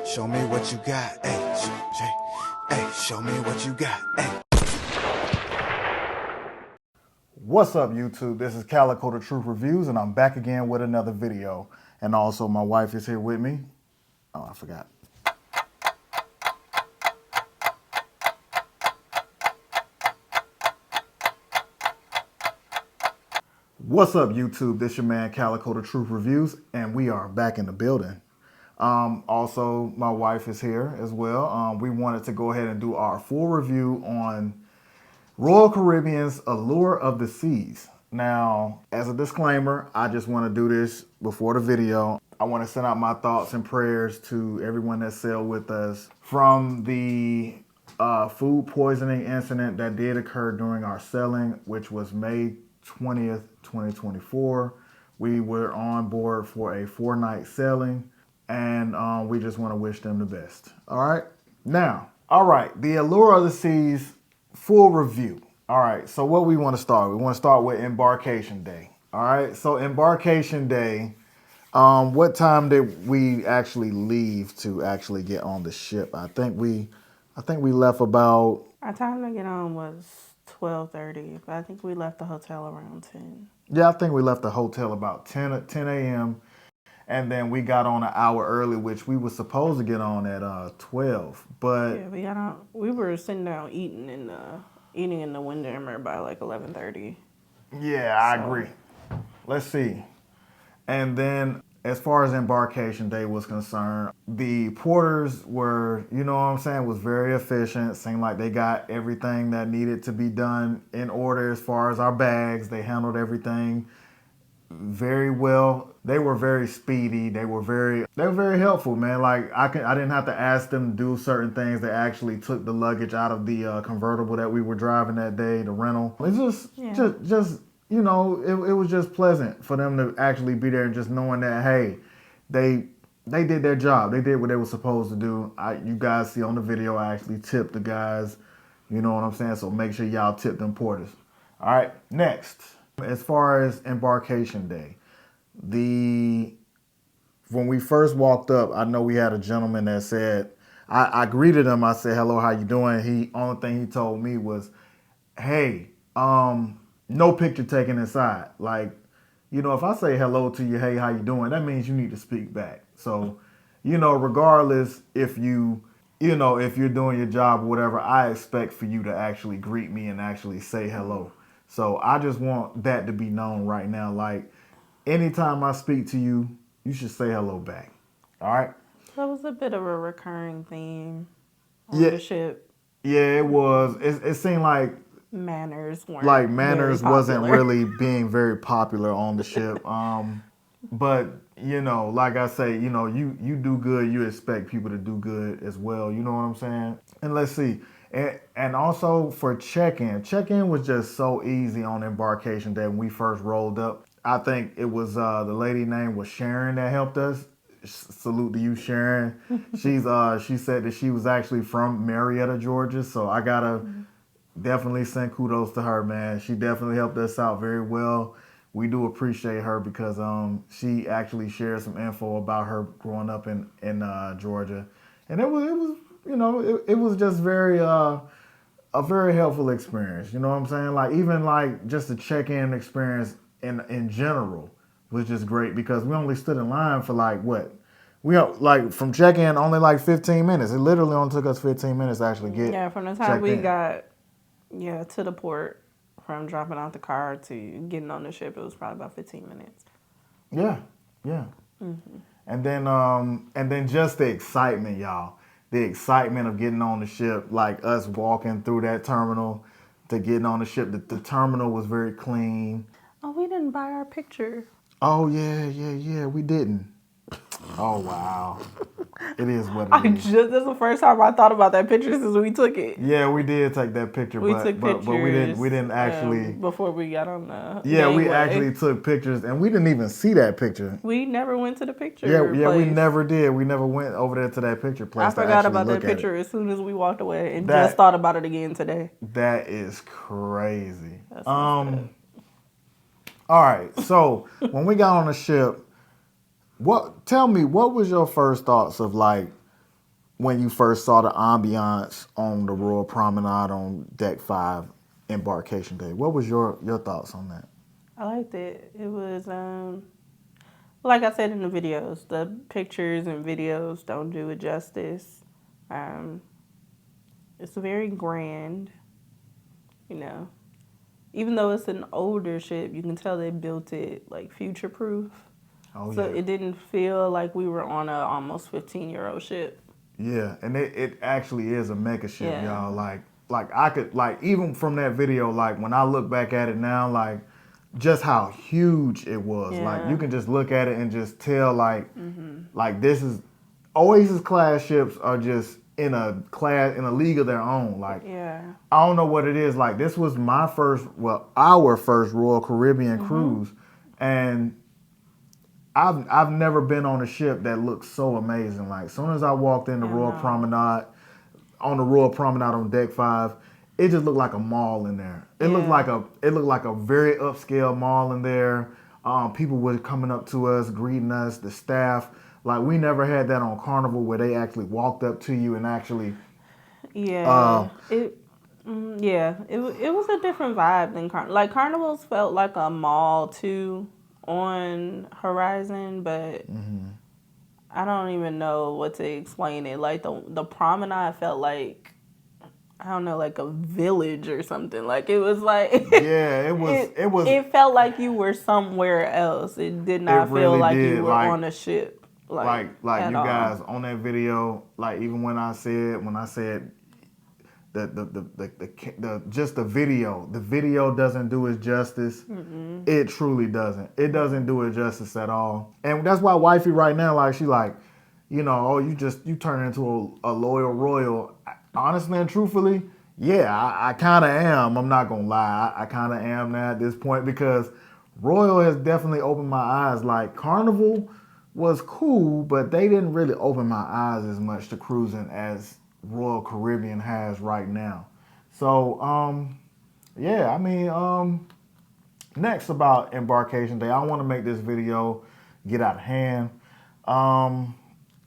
Show me what you got, hey, show me what you got, hey. What's up, YouTube? This is Calico the Truth Reviews, and I'm back again with another video. And also, my wife is here with me. Oh, I forgot. What's up, YouTube? This your man Calico the Truth Reviews, and we are back in the building. Also, my wife is here as well. We wanted to go ahead and do our full review on Royal Caribbean's Allure of the Seas. Now, as a disclaimer, I just want to do this before the video. I want to send out my thoughts and prayers to everyone that sailed with us from the food poisoning incident that did occur during our sailing, which was May 20th, 2024. We were on board for a 4-night sailing, and we just want to wish them the best. All right. Now, the Allure of the Seas full review. All right, so what we want to start? We want to start with Embarkation Day. All right, so Embarkation Day, what time did we actually leave to actually get on the ship? I think we left about... Our time to get on was 12:30, but I think we left the hotel around 10. Yeah, I think we left the hotel about 10 a.m. And then we got on an hour early, which we were supposed to get on at 12. But yeah, we got on. We were sitting down eating in the Windjammer by like 11:30. Yeah, I agree. Let's see. And then as far as Embarkation Day was concerned, the porters were, you know what I'm saying, was very efficient. Seemed like they got everything that needed to be done in order as far as our bags. They handled everything very well. They were very speedy. They were very helpful, man. Like I didn't have to ask them to do certain things. They actually took the luggage out of the convertible that we were driving that day, the rental. It's just you know, it was just pleasant for them to actually be there and just knowing that, hey, they did their job. They did what they were supposed to do. You guys see on the video, I actually tipped the guys. You know what I'm saying? So make sure y'all tip them porters. All right, next. As far as Embarkation Day, when we first walked up, I know we had a gentleman that said, I greeted him. I said, hello, how you doing? Only thing he told me was, hey, no picture taken inside. Like, you know, if I say hello to you, hey, how you doing? That means you need to speak back. So, you know, regardless if you're doing your job or whatever, I expect for you to actually greet me and actually say hello. So I just want that to be known right now. Like, anytime I speak to you, you should say hello back. All right? That was a bit of a recurring theme on the ship. Yeah, it was. It seemed like manners weren't wasn't really being very popular on the ship. But, you know, like I say, you know, you do good, you expect people to do good as well. You know what I'm saying? And let's see. And also for check-in was just so easy on Embarkation Day when we first rolled up. I think it was the lady name was Sharon that helped us. Salute to you, Sharon. She said that she was actually from Marietta, Georgia. So I gotta definitely send kudos to her, man. She definitely helped us out very well. We do appreciate her because she actually shared some info about her growing up in Georgia, and it was you know, it was just a very helpful experience. You know what I'm saying? Like, even like just the check-in experience in general was just great because we only stood in line for like what? Like from check-in only like 15 minutes. It literally only took us 15 minutes to actually get. Yeah, from the time we got to the port, from dropping out the car to getting on the ship, it was probably about 15 minutes. Yeah. Mm-hmm. And then just the excitement, y'all. The excitement of getting on the ship, like us walking through that terminal to getting on the ship. The terminal was very clean. Oh, we didn't buy our picture. Oh, yeah, we didn't. Oh, wow. It is what it is. That's the first time I thought about that picture since we took it. Yeah, we did take that picture, but we didn't actually before we got on the we actually took pictures, and we didn't even see that picture. We never went to the picture. Yeah, place. We never did. We never went over there to that picture place. I forgot about that picture as soon as we walked away, and just thought about it again today. That is crazy. All right, so when we got on the ship. Tell me, what was your first thoughts of like when you first saw the ambiance on the Royal Promenade on Deck 5 Embarkation Day. What was your thoughts on that? I liked it. It was, like I said in the videos, the pictures and videos don't do it justice. It's very grand, you know. Even though it's an older ship, you can tell they built it like future proof. Oh, So yeah. it didn't feel like we were on a almost 15-year-old ship. Yeah, and it actually is a mega ship, Yeah. y'all. Like I could, like, even from that video, like when I look back at it now, like just how huge it was. Like Yeah. you can just look at it and just tell, like this is Oasis class ships are just in a league of their own. Like Yeah. I don't know what it is. Like this was our first Royal Caribbean cruise, and I've never been on a ship that looked so amazing. Like as soon as I walked in the Royal Promenade, on the Royal Promenade on Deck 5, it just looked like a mall in there. It looked like a very upscale mall in there. People were coming up to us, greeting us, the staff. Like we never had that on Carnival where they actually walked up to you and actually. Yeah. It was a different vibe than like Carnivals felt like a mall too on Horizon, but I don't even know what to explain it. Like the promenade felt like, I don't know, like a village or something. Like it was like Yeah, it was. It felt like you were somewhere else. It did not feel really like did, you were like- on a ship. Like at you all. guys on that video, like even when I said the video doesn't do it justice. It truly doesn't. It doesn't do it justice at all. And that's why wifey right now, like she like, you know, oh you turn into a loyal royal. Honestly and truthfully, yeah, I kind of am. I'm not gonna lie, I kind of am now at this point because Royal has definitely opened my eyes. Like Carnival was cool, but they didn't really open my eyes as much to cruising as Royal Caribbean has right now. So, yeah, I mean, next about Embarkation Day, I want to make this video get out of hand.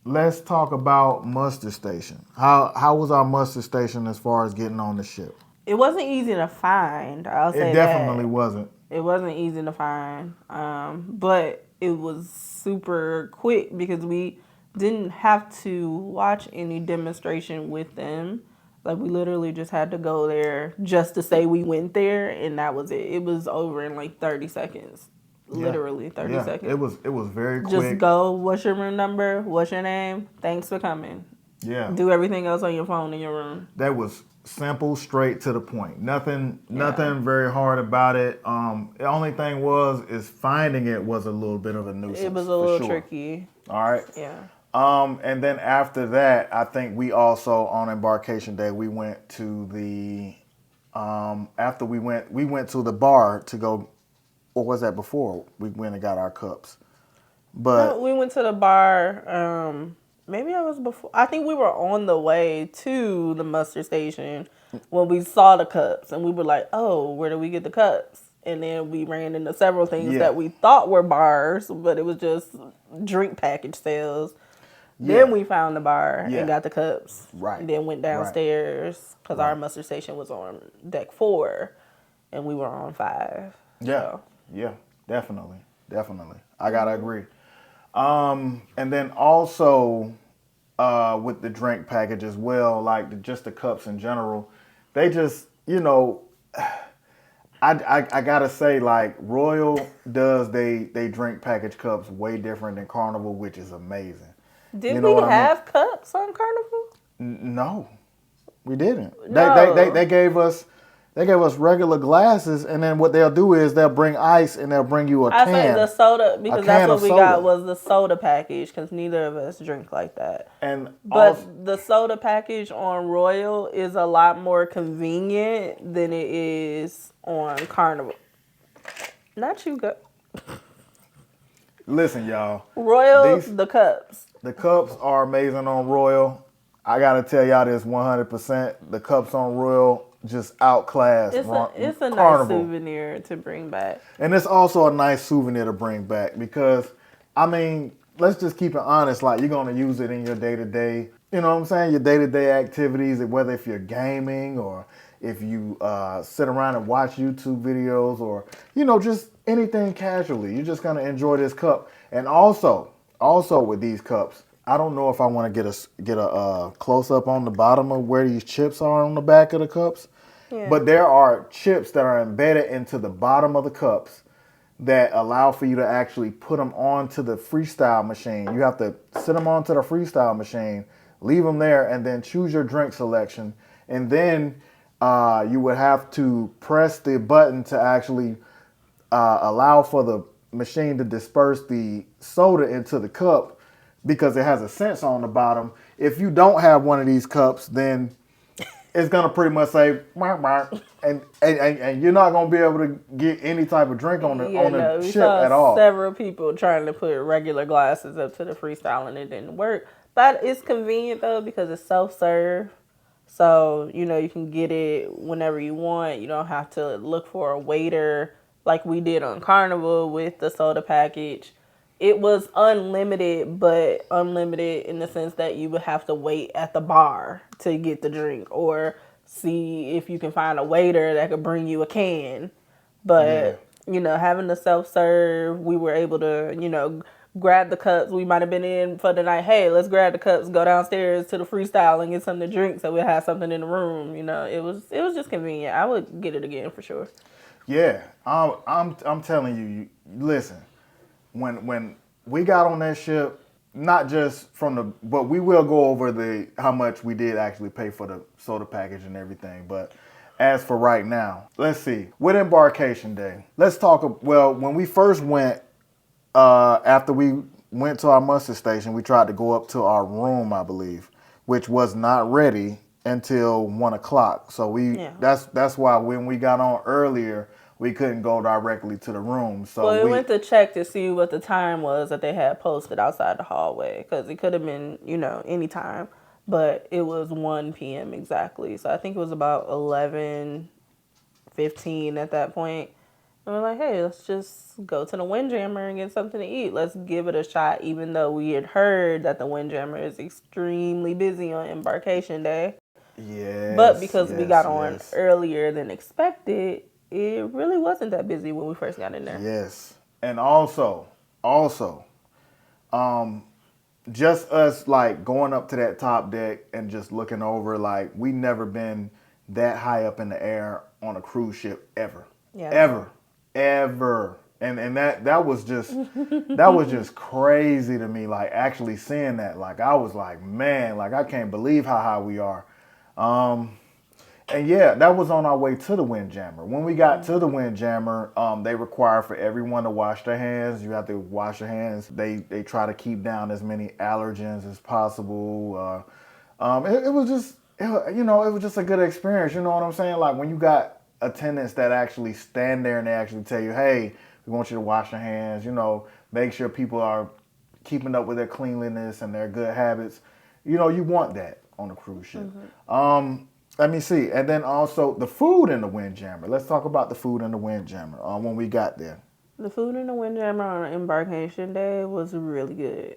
Let's talk about muster station. How was our muster station as far as getting on the ship? It wasn't easy to find. I'll say It definitely wasn't. It wasn't easy to find, but it was super quick because we didn't have to watch any demonstration with them. Like we literally just had to go there just to say we went there, and that was it. It was over in like 30 seconds. Literally 30 seconds. It was very quick. Just go, what's your room number? What's your name? Thanks for coming. Yeah. Do everything else on your phone in your room. That was simple, straight to the point. Nothing very hard about it. The only thing is finding it was a little bit of a nuisance. It was a little tricky. All right. Yeah. And then after that, I think we also on Embarkation Day we went to the after we went to the bar to go. Or was that before we went and got our cups? But no, we went to the bar. Maybe I was before. I think we were on the way to the muster station when we saw the cups, and we were like, "Oh, where do we get the cups?" And then we ran into several things that we thought were bars, but it was just drink package sales. Yeah. Then we found the bar and got the cups. Right. And then went downstairs because our muster station was on deck 4, and we were on 5. Yeah. So. Yeah. Definitely. I gotta agree. And then also with the drink package as well, like just the cups in general, they just, you know, I gotta say, like Royal does they drink package cups way different than Carnival, which is amazing. Did we have cups on Carnival? No, we didn't. No. They gave us regular glasses, and then what they'll do is they'll bring ice and they'll bring you a can. I say the soda because that's what we soda. got was the soda package because neither of us drink like that. But the soda package on Royal is a lot more convenient than it is on Carnival. Not you, go. Listen, y'all. Royal, the cups. The cups are amazing on Royal. I gotta tell y'all this 100%. The cups on Royal just outclass it's a Carnival. Nice souvenir to bring back. And it's also a nice souvenir to bring back because, I mean, let's just keep it honest. Like, you're going to use it in your day-to-day. you know what I'm saying, your day-to-day activities, whether if you're gaming or if you sit around and watch YouTube videos or, just anything casually. You're just going to enjoy this cup. And also with these cups, I don't know if I want to get a close-up on the bottom of where these chips are on the back of the cups. Yeah. But there are chips that are embedded into the bottom of the cups that allow for you to actually put them onto the freestyle machine. You have to sit them onto the freestyle machine, leave them there, and then choose your drink selection. And then you would have to press the button to actually allow for the machine to disperse the soda into the cup because it has a sensor on the bottom. If you don't have one of these cups, then it's gonna pretty much say "Bark, bark," and you're not gonna be able to get any type of drink on the ship at all. Several people trying to put regular glasses up to the freestyle and it didn't work. But it's convenient though because it's self-serve. So, you can get it whenever you want. You don't have to look for a waiter like we did on Carnival with the soda package. It was unlimited, but unlimited in the sense that you would have to wait at the bar to get the drink or see if you can find a waiter that could bring you a can. But, having the self-serve, we were able to, grab the cups. We might have been in for the night. Hey, let's grab the cups, go downstairs to the freestyle and get something to drink so we have something in the room. It was just convenient. I would get it again for sure. Yeah, I'm telling you, listen, when we got on that ship, not just but we will go over how much we did actually pay for the soda package and everything. But as for right now, let's see. With Embarkation Day, let's talk. Well, when we first went, after we went to our muster station, we tried to go up to our room, I believe, which was not ready until 1 o'clock. So that's why when we got on earlier, we couldn't go directly to the room. So we went to check to see what the time was that they had posted outside the hallway because it could have been, any time, but it was 1 p.m. exactly. So I think it was about 11:15 at that point. And we're like, hey, let's just go to the Windjammer and get something to eat. Let's give it a shot, even though we had heard that the Windjammer is extremely busy on Embarkation Day. Yes. But because we got on earlier than expected, it really wasn't that busy when we first got in there. Yes. And also, just us like going up to that top deck and just looking over, like we never been that high up in the air on a cruise ship ever. Yeah. Ever. And that was just crazy to me, like actually seeing that. Like I was like, man, like I can't believe how high we are. And yeah, that was on our way to the Windjammer. When we got to the Windjammer, they require for everyone to wash their hands. You have to wash your hands. They try to keep down as many allergens as possible. It was just a good experience. You know what I'm saying? Like when you got attendants that actually stand there and they actually tell you, hey, we want you to wash your hands. Make sure people are keeping up with their cleanliness and their good habits. You want that on a cruise ship. Mm-hmm. Let me see. And then also the food in the Windjammer. Let's talk about the food in the Windjammer when we got there. The food in the Windjammer on Embarkation Day was really good.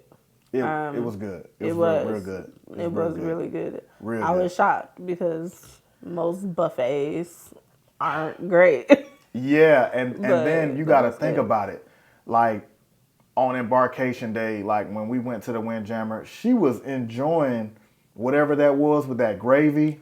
It was good. It was real good. It was really good. Real I was shocked because most buffets aren't great. Yeah, and then you got to think about it. Like on Embarkation Day, like when we went to the Windjammer, she was enjoying whatever that was with that gravy.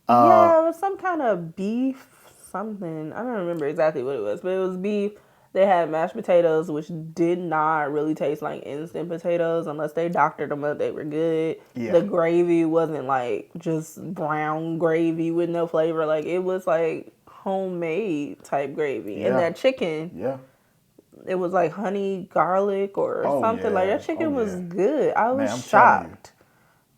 Yeah, it was some kind of beef something. I don't remember exactly what it was, but it was beef. They had mashed potatoes, which did not really taste like instant potatoes unless they doctored them up. They were good. Yeah. The gravy wasn't like just brown gravy with no flavor. Like it was like homemade type gravy. Yeah. And that chicken, it was like honey garlic or something. Yeah. Like that chicken was good. I was shocked.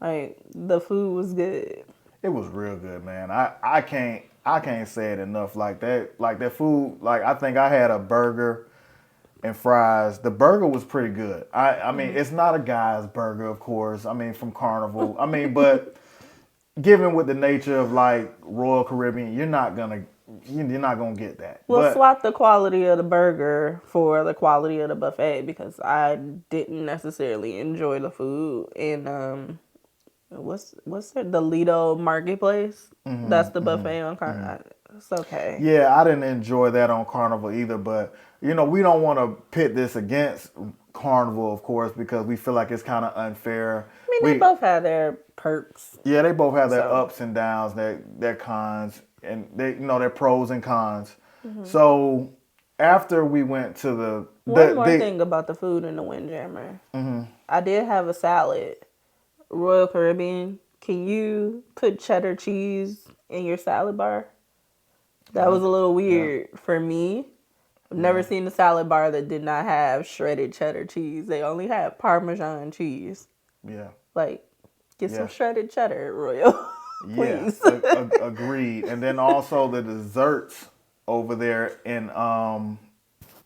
Like the food was good. It was real good, man. I can't say it enough. Like that food. Like I think I had a burger and fries. The burger was pretty good. I mean, it's not a guy's burger, of course. I mean, from Carnival. I mean, but given with the nature of like Royal Caribbean, you're not gonna get that. We'll swap the quality of the burger for the quality of the buffet because I didn't necessarily enjoy the food what's it? The Lido Marketplace. That's the buffet on Carnival. It's okay. Yeah, I didn't enjoy that on Carnival either, but you know, we don't want to pit this against Carnival, of course, because we feel like it's kind of unfair. I mean, they both have their perks. Yeah, they both have their So. ups and downs, their cons, and their pros and cons. So after we went to the One more thing about the food in the Windjammer. I did have a salad. Royal Caribbean. Can you put cheddar cheese in your salad bar? That was a little weird for me. I've never seen a salad bar that did not have shredded cheddar cheese. They only had Parmesan cheese. Yeah. Like, get some shredded cheddar, Royal. Please. Yeah, agreed. And then also the desserts over there in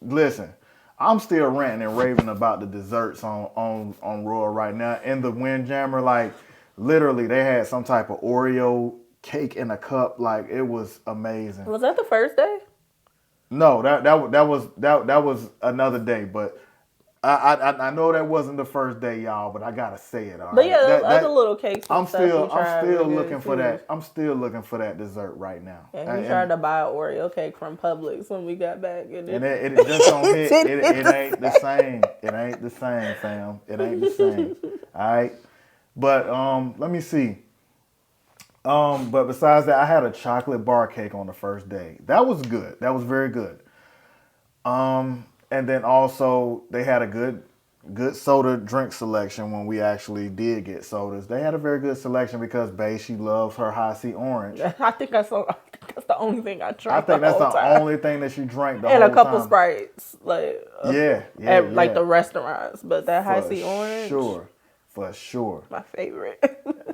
listen, I'm still ranting and raving about the desserts on Royal right now. In the Windjammer, like literally they had some type of Oreo cake in a cup. Like it was amazing. Was that the first day? No, that was another day, but I know that wasn't the first day, y'all, but I gotta say it. All but right? yeah, those other little cakes. I'm still looking for that. I'm still looking for that dessert right now. Yeah, we tried to buy an Oreo cake from Publix when we got back, and it just don't hit. It ain't the same. It ain't the same, fam. It ain't the same. All right, but let me see. But besides that, I had a chocolate bar cake on the first day. That was good. That was very good. And then also they had a good soda drink selection when we actually did get sodas. They had a very good selection because Bae, she loves her high C orange. I think that's the only thing I drank. I think that's the only thing that she drank the whole time. And a couple Sprites, like like the restaurants. But that high C orange, for sure, my favorite.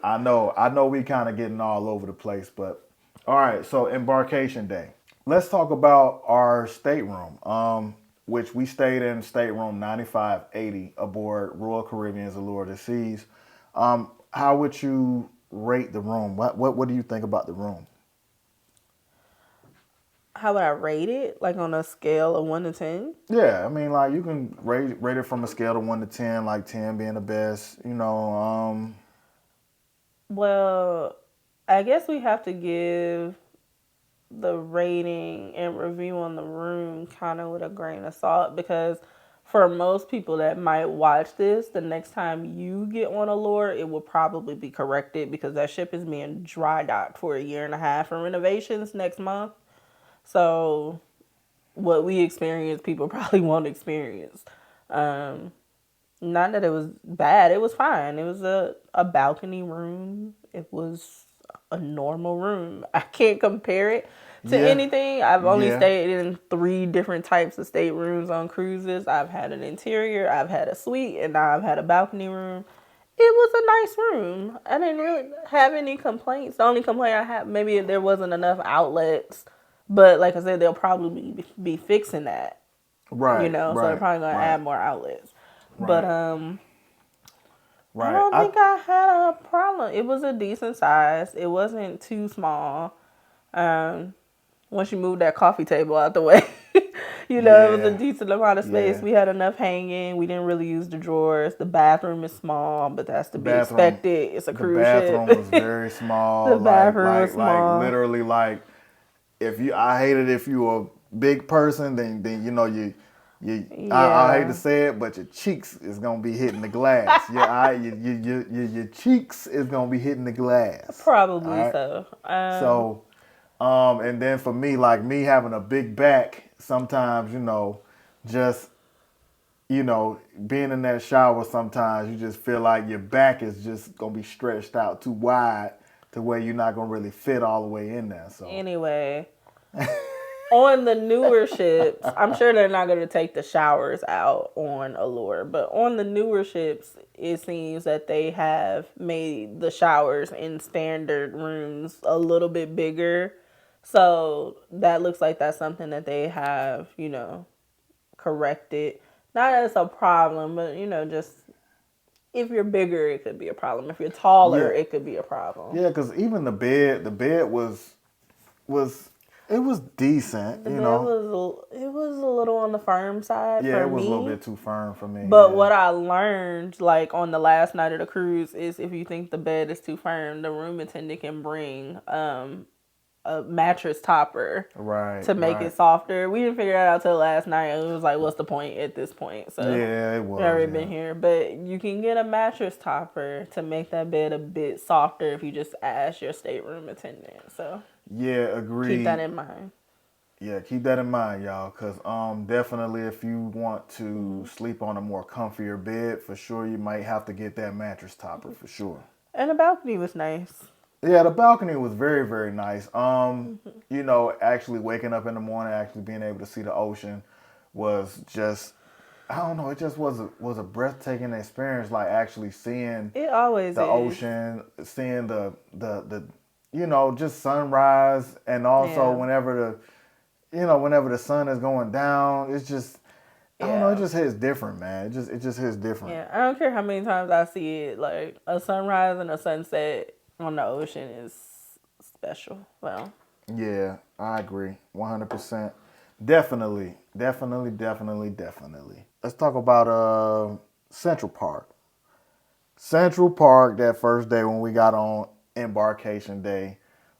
I know we kind of getting all over the place, but all right. So Embarkation Day. Let's talk about our stateroom. Which we stayed in Stateroom 9580 aboard Royal Caribbean's Allure of the Seas. How would you rate the room? What do you think about the room? How would I rate it? Like on a scale of 1 to 10? Yeah, I mean, like you can rate it from a scale of 1 to 10, like 10 being the best. You know. Well, I guess we have to give the rating and review on the room kind of with a grain of salt, because for most people that might watch this, the next time you get on Allure, it will probably be corrected because that ship is being dry docked for 1.5 years for renovations next month. So what we experienced, people probably won't experience. Not that it was bad. It was fine. It was a balcony room. It was a normal room. I can't compare it to anything. I've only stayed in 3 different types of staterooms on cruises. I've had an interior, I've had a suite, and now I've had a balcony room. It was a nice room. I didn't really have any complaints. The only complaint I had, maybe there wasn't enough outlets. But like I said, they'll probably be fixing that. Right. You know, so they're probably going to add more outlets. Right. But I don't think I had a problem. It was a decent size. It wasn't too small. Once you move that coffee table out the way, it was a decent amount of space. We had enough hanging. We didn't really use the drawers. The bathroom is small, but that's to be expected. It's a cruise ship. The bathroom was very small. The bathroom was small. Like literally, like I hated if you were a big person, then I hate to say it, but your cheeks is gonna be hitting the glass. Your cheeks is gonna be hitting the glass. Probably so. And then for me, like me having a big back, sometimes, just, being in that shower, sometimes you just feel like your back is just going to be stretched out too wide to where you're not going to really fit all the way in there. So anyway, on the newer ships, I'm sure they're not going to take the showers out on Allure, but on the newer ships, it seems that they have made the showers in standard rooms a little bit bigger. So that looks like that's something that they have, corrected. Not that it's a problem, but, just if you're bigger, it could be a problem. If you're taller, it could be a problem. Yeah, because even the bed was It was decent, The you bed know. it was a little on the firm side Yeah, for it was a little me. bit too firm for me. But Yeah. what I learned, like on the last night of the cruise, is if you think the bed is too firm, the room attendant can bring a mattress topper Right, to make right. it softer. We didn't figure that out till last night. It was like, what's the point at this point? So Yeah, it we was. already Yeah. been here, but you can get a mattress topper to make that bed a bit softer if you just ask your stateroom attendant. So Yeah, agreed. keep that in mind. Yeah, keep that in mind, y'all, because definitely if you want to sleep on a more comfier bed, for sure you might have to get that mattress topper for sure. And the balcony was nice. Yeah, the balcony was very, very nice. You know, actually waking up in the morning, actually being able to see the ocean was just, I don't know, it just was a breathtaking experience. Like actually seeing It always the is. ocean, seeing the you know, just sunrise, and also Yeah. whenever the sun is going down, it's just, I don't know, it Yeah. just hits different, man. It just hits different. Yeah. I don't care how many times I see it. Like a sunrise and a sunset on the ocean is special. Well, Yeah, I agree. 100%. Definitely. Definitely, definitely, definitely. Let's talk about Central Park. Central Park, that first day when we got on Embarkation Day,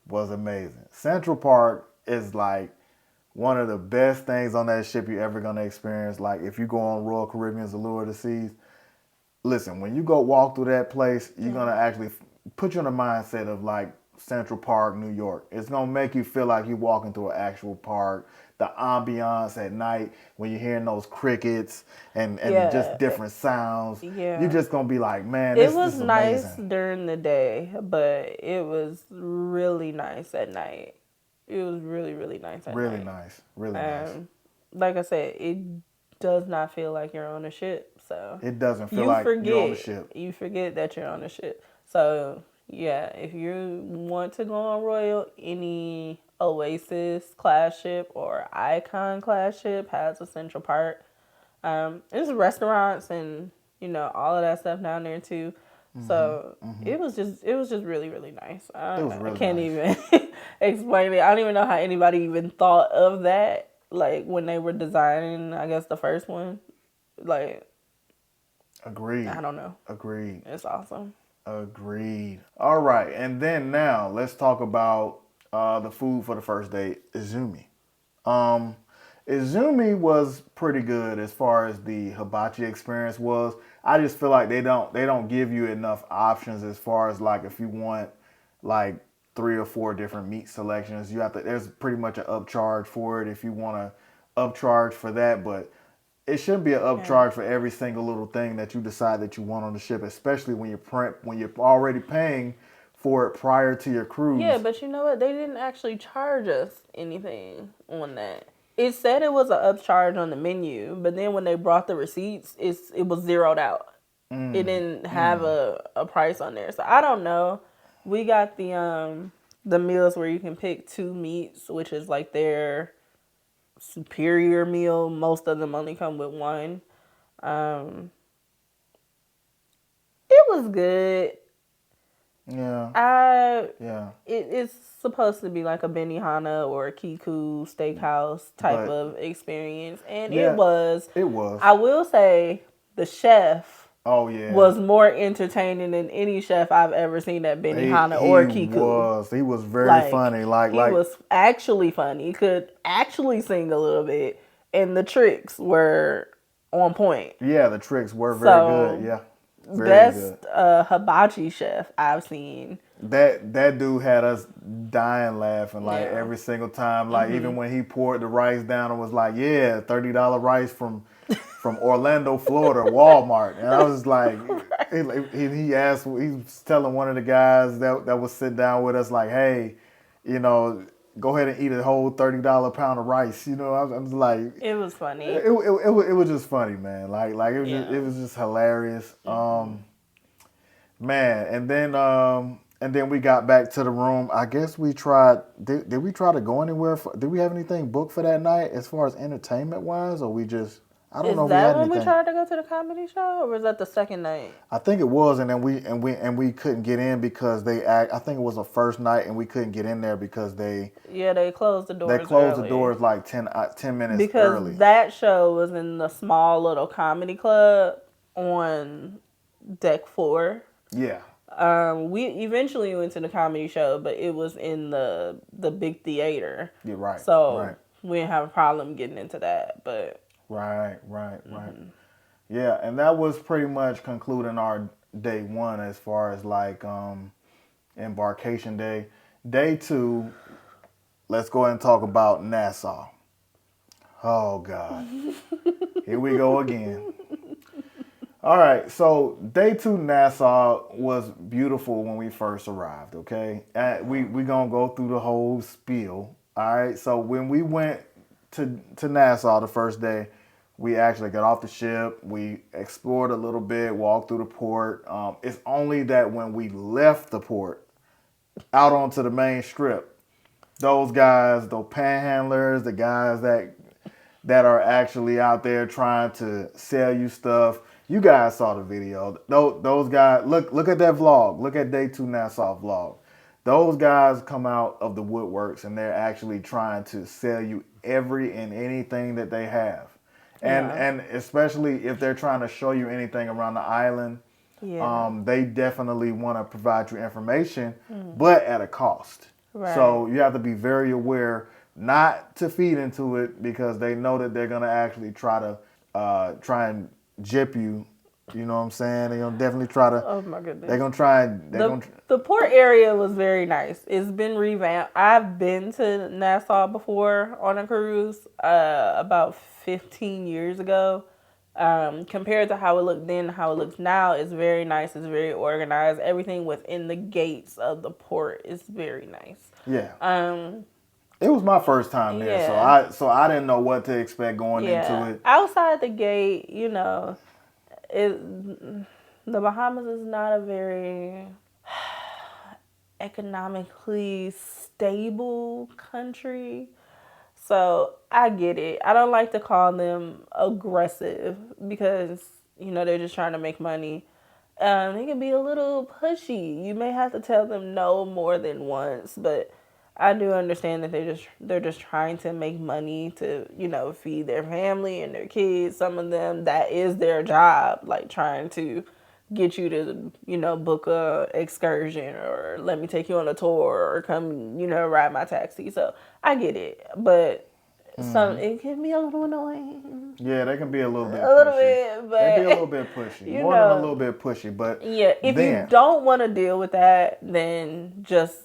was amazing. Central Park is like one of the best things on that ship you're ever gonna experience. Like if you go on Royal Caribbean's Allure of the Seas, listen, when you go walk through that place, you're gonna actually put you in the mindset of like Central Park, New York. It's gonna make you feel like you're walking through an actual park. The ambiance at night when you're hearing those crickets and just yeah. different sounds, Yeah. you're just gonna be like, man, It this was is nice amazing. during the day, but it was really nice at night. It was really, really nice at Really night. nice, really nice. Like I said, it does not feel like you're on a ship. So It doesn't feel you like you're on the forget, ship. you forget that you're on a ship. So yeah, if you want to go on Royal, any Oasis class ship or Icon class ship has a Central Park. There's restaurants and all of that stuff down there too. So it was just really, really nice. It was I really can't nice. even explain it. I don't even know how anybody even thought of that. Like when they were designing, I guess the first one. Like Agreed. I don't know. Agreed. It's awesome. Agreed. All right, and then now let's talk about the food for the first date, Izumi. Um, Izumi was pretty good as far as the hibachi experience was. I just feel like they don't give you enough options as far as like if you want like 3 or 4 different meat selections, you have to. There's pretty much an upcharge for it if you want to upcharge for that, but it shouldn't be an upcharge for every single little thing that you decide that you want on the ship, especially when you're already paying for it prior to your cruise. Yeah, but you know what? They didn't actually charge us anything on that. It said it was an upcharge on the menu, but then when they brought the receipts, it was zeroed out. It didn't have a price on there. So I don't know. We got the meals where you can pick 2 meats, which is like their superior meal. Most of them only come with 1. It was good. Yeah. It's supposed to be like a Benihana or a Kiku steakhouse type But- of experience, and Yeah, it was. It was. I will say the chef Oh yeah. was more entertaining than any chef I've ever seen at Benihana or Kiku. He was very funny. He Like was actually funny. He could actually sing a little bit, and the tricks were on point. yeah, the tricks were very good. Yeah. Very Best good. hibachi chef I've seen. That dude had us dying laughing like Yeah. every single time. Like even when he poured the rice down and was like, "Yeah, $30 rice from Orlando, Florida, Walmart," and I was like, he asked, he was telling one of the guys that was sitting down with us like, "Hey, go ahead and eat a whole $30 pound of rice." I was like, It was funny. it was just funny, man. Like it was just hilarious. Man, and then we got back to the room. I guess we tried. Did we try to go anywhere? Did we have anything booked for that night as far as entertainment wise, or we just? I don't Is know if we that had when anything. we tried to go to the comedy show, or was that the second night? I think it was, and then we couldn't get in because I think it was the first night, and we couldn't get in there because they closed the doors. they closed early. the doors like 10 minutes because early. that show was in the small little comedy club on deck 4. Yeah. We eventually went to the comedy show, but it was in the big theater. Yeah, right. So right. we didn't have a problem getting into that, but Right. Yeah, and that was pretty much concluding our day 1 as far as like embarkation day. Day 2, let's go ahead and talk about Nassau. Oh God. Here we go again. All right, so day 2 Nassau was beautiful when we first arrived, okay? We gonna go through the whole spiel. All right, so when we went to Nassau the first day, we actually got off the ship. We explored a little bit, walked through the port. It's only that when we left the port, out onto the main strip, those guys, those panhandlers, the guys that are actually out there trying to sell you stuff. You guys saw the video. Those guys, look at that vlog. Look at day 2 Nassau vlog. Those guys come out of the woodworks and they're actually trying to sell you every and anything that they have. And especially if they're trying to show you anything around the island, they definitely want to provide you information, but at a cost. Right. So you have to be very aware not to feed into it because they know that they're gonna actually try and jip you. You know what I'm saying? They're gonna definitely try to. Oh my goodness. They're gonna try. The port area was very nice. It's been revamped. I've been to Nassau before on a cruise about 15 years ago. Compared to how it looked then, how it looks now, it's very nice. It's very organized. Everything within the gates of the port is very nice. Yeah. It was my first time there, so I didn't know what to expect going into it. Outside the gate, the Bahamas is not a very economically stable country. So I get it. I don't like to call them aggressive because, they're just trying to make money. They can be a little pushy. You may have to tell them no more than once, but I do understand that they're just trying to make money to, feed their family and their kids. Some of them, that is their job, like trying to get you to, book a excursion or let me take you on a tour or come, ride my taxi. So I get it, but it can be a little annoying. Yeah, they can be a little bit pushy. But they be a little bit pushy. More than a little bit pushy, but yeah, if you don't want to deal with that, then just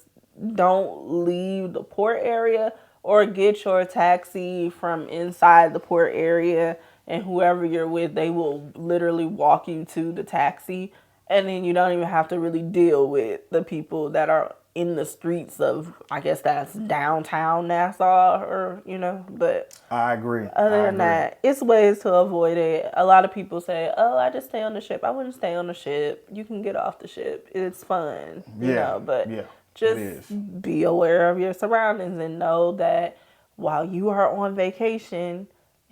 don't leave the port area or get your taxi from inside the port area, and whoever you're with, they will literally walk you to the taxi, and then you don't even have to really deal with the people that are in the streets of, I guess that's downtown Nassau, or but I agree. Other than that, it's ways to avoid it. A lot of people say, "Oh, I just stay on the ship." I wouldn't stay on the ship. You can get off the ship. It's fun, but just be aware of your surroundings and know that while you are on vacation,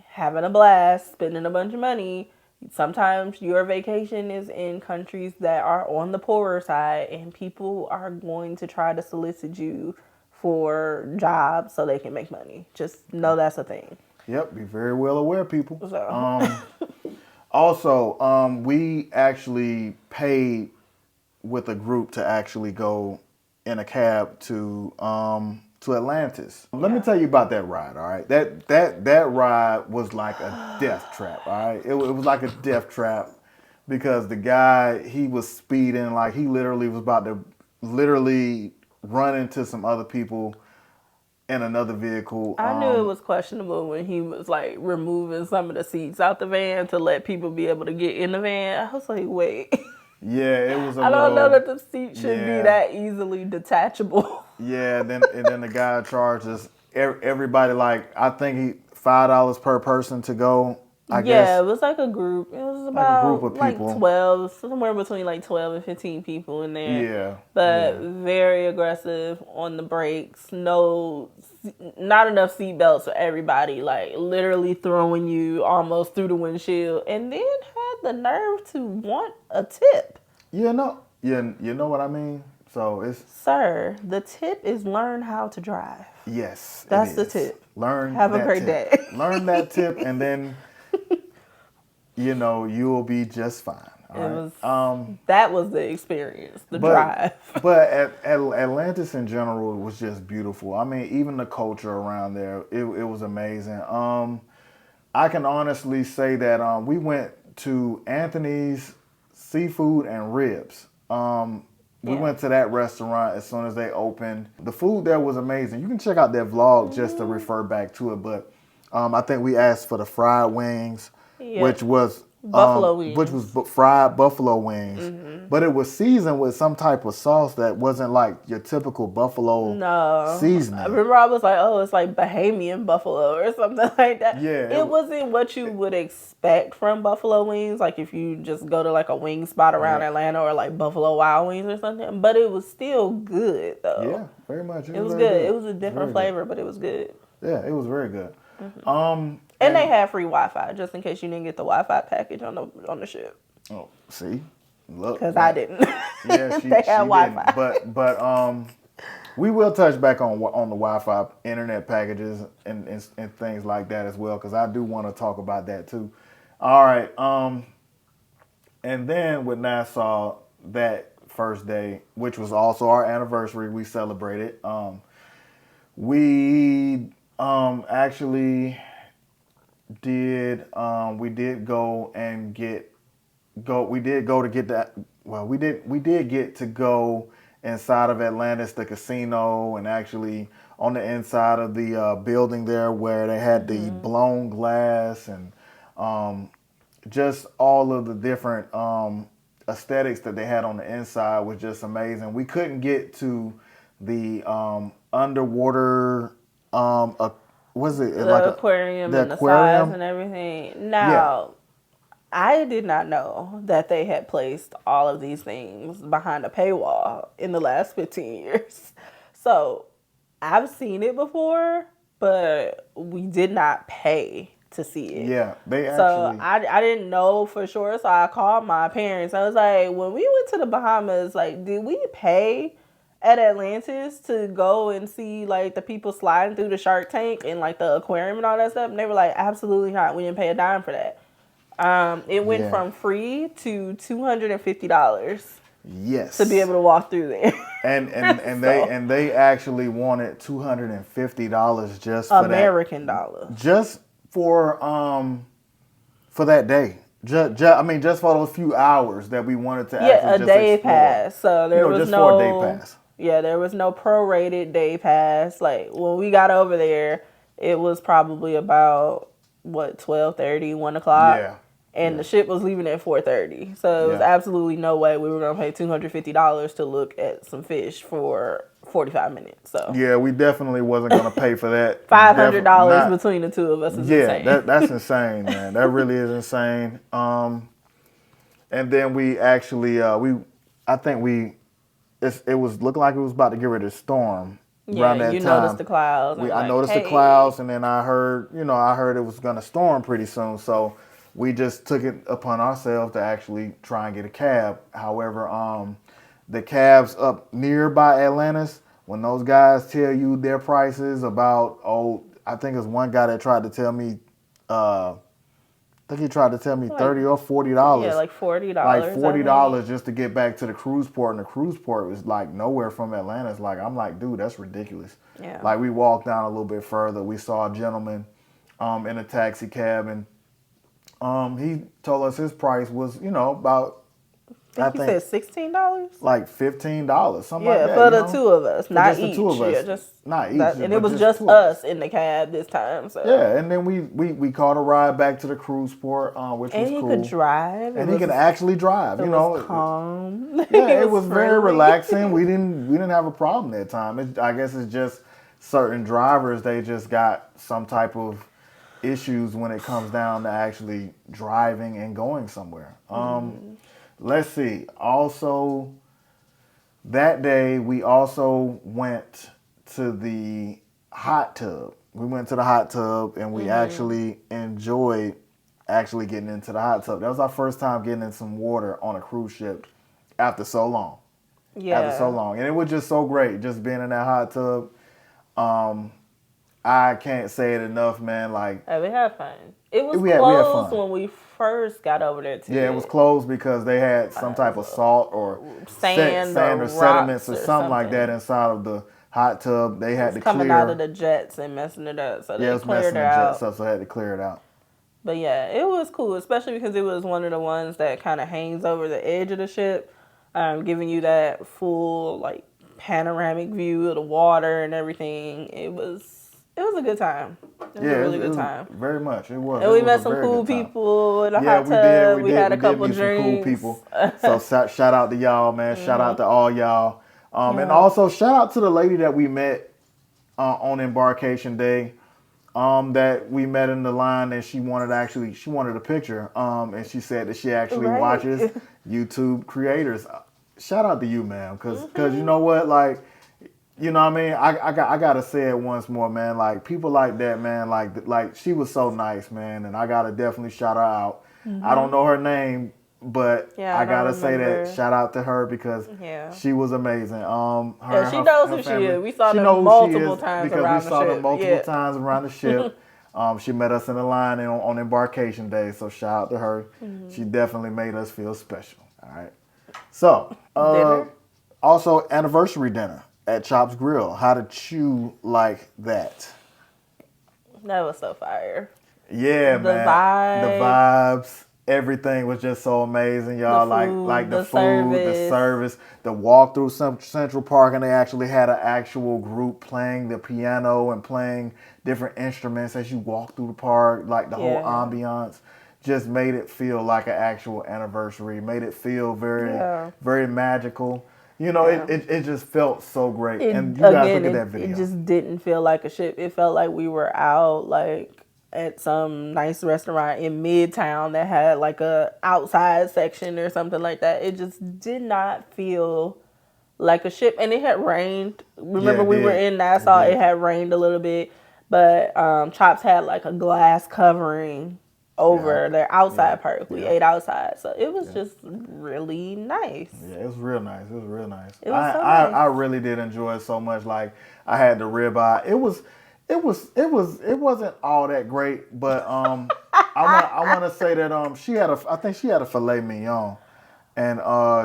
having a blast, spending a bunch of money, sometimes your vacation is in countries that are on the poorer side, and people are going to try to solicit you for jobs so they can make money. Just know that's a thing. Yep, be very well aware, people. So. Also, we actually paid with a group to actually go in a cab to Atlantis. Let me tell you about that ride, all right? That ride was like a death trap, all right? It was like a death trap because the guy, he was speeding, like he literally was about to run into some other people in another vehicle. I knew it was questionable when he was like removing some of the seats out the van to let people be able to get in the van. I was like, wait. Yeah, it was. I don't know that the seat should be that easily detachable. Yeah, and then the guy charges everybody, like, I think $5 per person to go I Yeah, guess it was like a group. It was like a group about of like people. 12, somewhere between like 12 and 15 people in there. Yeah, But yeah. very aggressive on the brakes. No, not enough seatbelts for everybody. Like literally throwing you almost through the windshield. And then had the nerve to want a tip. You know what I mean? So it's Sir, the tip is learn how to drive. yes, That's it the is. tip. Learn Have a that great tip. day. Learn that tip, and then you will be just fine. All It right. was that was the experience, the But drive. but at Atlantis in general was just beautiful. I mean, even the culture around there, it was amazing. I can honestly say that we went to Anthony's Seafood and Ribs. We Yeah. went to that restaurant as soon as they opened. The food there was amazing. You can check out that vlog just to refer back to it. But I think we asked for the fried wings, Yep. which was Buffalo wings. which was fried buffalo wings. But it was seasoned with some type of sauce that wasn't like your typical buffalo No. seasoning. I remember I was like, oh, it's like Bahamian buffalo or something like that. Yeah, It wasn't what you would expect from buffalo wings. Like if you just go to like a wing spot around Atlanta or like Buffalo Wild Wings or something. But it was still good though. Yeah, very much. It was very good. It was a different Very flavor, but it was good. good. Yeah, it was very good. And they had free Wi-Fi just in case you didn't get the Wi-Fi package on the ship. Oh, see, look, Because I didn't. Yeah, she They had didn't. Wi-Fi. But we will touch back on the Wi-Fi internet packages and things like that as well, because I do want to talk about that too. All right. And then with Nassau, that first day, which was also our anniversary, we celebrated. We actually did we did go to get that. Well, we did get to go inside of Atlantis, the casino, and actually on the inside of the building there where they had the blown glass and just all of the different aesthetics that they had on the inside was just amazing. We couldn't get to the underwater was it The like aquarium the and aquarium? the size and everything. Now, I did not know that they had placed all of these things behind a paywall in the last 15 years. So I've seen it before, but we did not pay to see it. Yeah, they So actually. I didn't know for sure. So I called my parents. I was like, when we went to the Bahamas, like, did we pay at Atlantis to go and see like the people sliding through the shark tank and like the aquarium and all that stuff? And they were like, absolutely not. We didn't pay a dime for that. It went from free to $250 Yes. to be able to walk through there. And they actually wanted $250 just for American dollar. just for that day. Just for those few hours that we wanted to Yeah, actually a just day explore. pass. So there was just no for a day pass. Yeah, there was no prorated day pass. Like when we got over there, it was probably about 12:30, 1 o'clock. Yeah. And the ship was leaving at 4:30. So there was absolutely no way we were gonna pay $250 to look at some fish for 45 minutes. So Yeah, we definitely wasn't gonna pay for that. $500 between the two of us is insane. That's insane, man. That really is insane. And then we actually it was looking like it was about to get ready to storm around that you time. noticed the clouds. I noticed the clouds, and then I heard it was gonna storm pretty soon. So we just took it upon ourselves to actually try and get a cab. However, the cabs up nearby Atlantis, when those guys tell you their prices about, I think it's one guy that tried to tell me, $30 or $40. Yeah, like $40. Like $40 just to get back to the cruise port, and the cruise port was like nowhere from Atlantis. Like, I'm like, dude, that's ridiculous. Yeah. Like, we walked down a little bit further. We saw a gentleman in a taxi cab, and he told us his price was, about, I think he said $16? like $15, something like Yeah, that. for the two of us, not just the each. two of us. Yeah, just Not each, and it but was just just two of us. us in the cab this time. So Yeah, and then we caught a ride back to the cruise port, which was he cool. could drive. And he could actually drive, It was calm. Yeah, it was very friendly. relaxing. We didn't have a problem that time. I guess it's just certain drivers, they just got some type of issues when it comes down to actually driving and going somewhere. Let's see. Also, that day we also went to the hot tub. We went to the hot tub and we actually enjoyed actually getting into the hot tub. That was our first time getting in some water on a cruise ship after so long. Yeah. After so long. And it was just so great just being in that hot tub. I can't say it enough, man. Like, we had fun. It was we had closed fun. when we first got over there too. Yeah, it was closed because they had some type of salt or sand or sediments or something like that something. inside of the hot tub. They had to coming clear. out of the jets and messing it up. So Yeah, they it was cleared messing it the out. jets up, so I had to clear it out. But yeah, it was cool, especially because it was one of the ones that kind of hangs over the edge of the ship, giving you that full like panoramic view of the water and everything. It was a good time. It was a really good time. Very much. It was. And we met some cool people in the hot tub. We had a couple drinks. Some cool people. So shout out to y'all, man. Shout out to all y'all. And also shout out to the lady that we met on Embarkation Day. That we met in the line and she wanted a picture. And she said that she actually watches YouTube creators. Shout out to you, man. Cause you know what, like, you know what I mean? I gotta say it once more, man. Like, people like that, man, like she was so nice, man, and I gotta definitely shout her out. I don't know her name, but I gotta say that shout out to her because she was amazing. She knows who she is. We saw them multiple times around the ship. Because we saw them multiple times around the ship. She met us in the line on Embarkation Day, so shout out to her. She definitely made us feel special. All right. So, also anniversary dinner at Chops Grill. How did you like that? That was so fire. Yeah, man. The vibes, everything was just so amazing, y'all. Like the food, the service, the walk through Central Park, and they actually had an actual group playing the piano and playing different instruments as you walk through the park. Like the whole ambiance just made it feel like an actual anniversary. Made it feel very, very magical. You know, it just felt so great. And you guys look at that video. It just didn't feel like a ship. It felt like we were out like at some nice restaurant in Midtown that had like a outside section or something like that. It just did not feel like a ship. And it had rained. Remember we were in Nassau, it had rained a little bit. But Chops had like a glass covering over their outside part. We ate outside. So it was just really nice. Yeah, it was real nice. It was real nice. It was so nice. I really did enjoy it so much. Like, I had the ribeye. It wasn't all that great, but I want to say that I think she had a filet mignon, and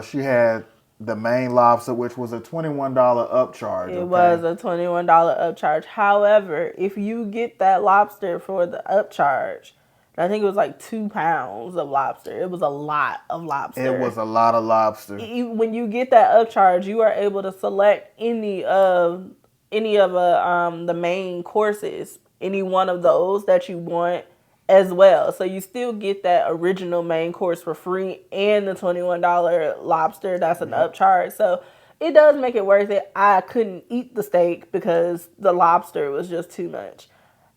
she had the main lobster, which was a $21 upcharge. It was a $21 upcharge. However, if you get that lobster for the upcharge, I think it was like 2 pounds of lobster. It was a lot of lobster. It was a lot of lobster. When you get that upcharge, you are able to select any of the main courses, any one of those that you want as well. So you still get that original main course for free and the $21 lobster that's an upcharge. So it does make it worth it. I couldn't eat the steak because the lobster was just too much.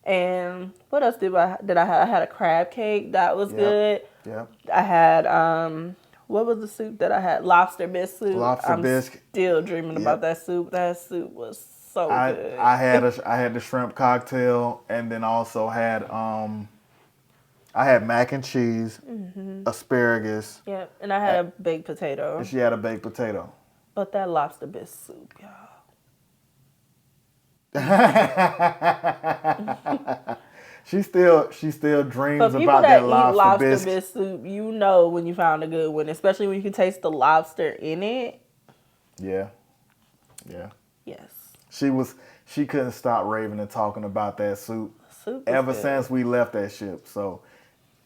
And what else did I have? I had a crab cake. That was good. Yeah. I had, what was the soup that I had? Lobster bisque soup. I'm still dreaming about that soup. That soup was so good. I had the shrimp cocktail, and then also had I had mac and cheese, asparagus. Yep, and I had a baked potato. And she had a baked potato. But that lobster bisque soup, y'all. She still dreams about that lobster bisque soup. You know when you found a good one, especially when you can taste the lobster in it. Yeah. Yes. She couldn't stop raving and talking about that soup ever since we left that ship. So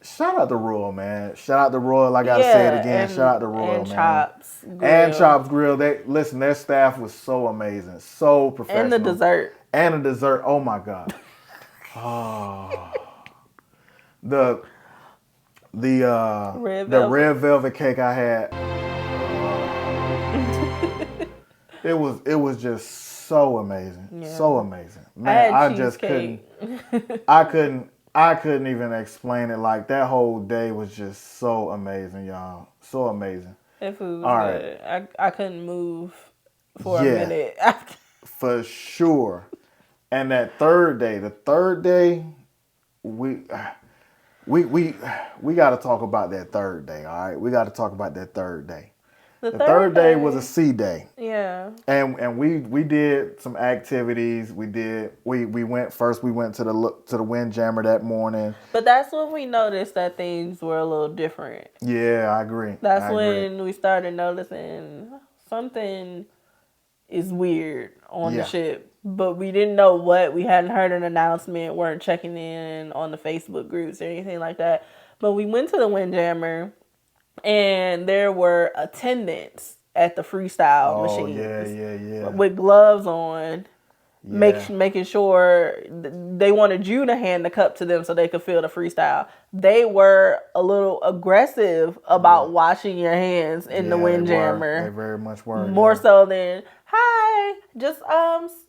shout out to Royal, man. Shout out to Royal. I gotta say it again. Shout out to Royal, man. Chops Grill. And Chops Grill. Their staff was so amazing, so professional. And the dessert. Oh my God. Oh. The red velvet cake I had. It was just so amazing. Yeah. So amazing. Man, I just couldn't I couldn't even explain it. Like, that whole day was just so amazing, y'all. So amazing. That food was All good. I couldn't move for a Yeah. minute. For sure. And that third day, the third day, we got to talk about that third day, all right? We got to talk about that third day. The third day was a sea day. Yeah. And we did some activities. We went to the Windjammer that morning. But that's when we noticed that things were a little different. Yeah, I agree. That's when we started noticing something is weird on the ship. But we didn't know what. We hadn't heard an announcement, weren't checking in on the Facebook groups or anything like that. But we went to the Windjammer, and there were attendants at the freestyle machines. Yeah. With gloves on, making sure they wanted you to hand the cup to them so they could feel the freestyle. They were a little aggressive about washing your hands in the Windjammer. They very much were. More so than, hi, just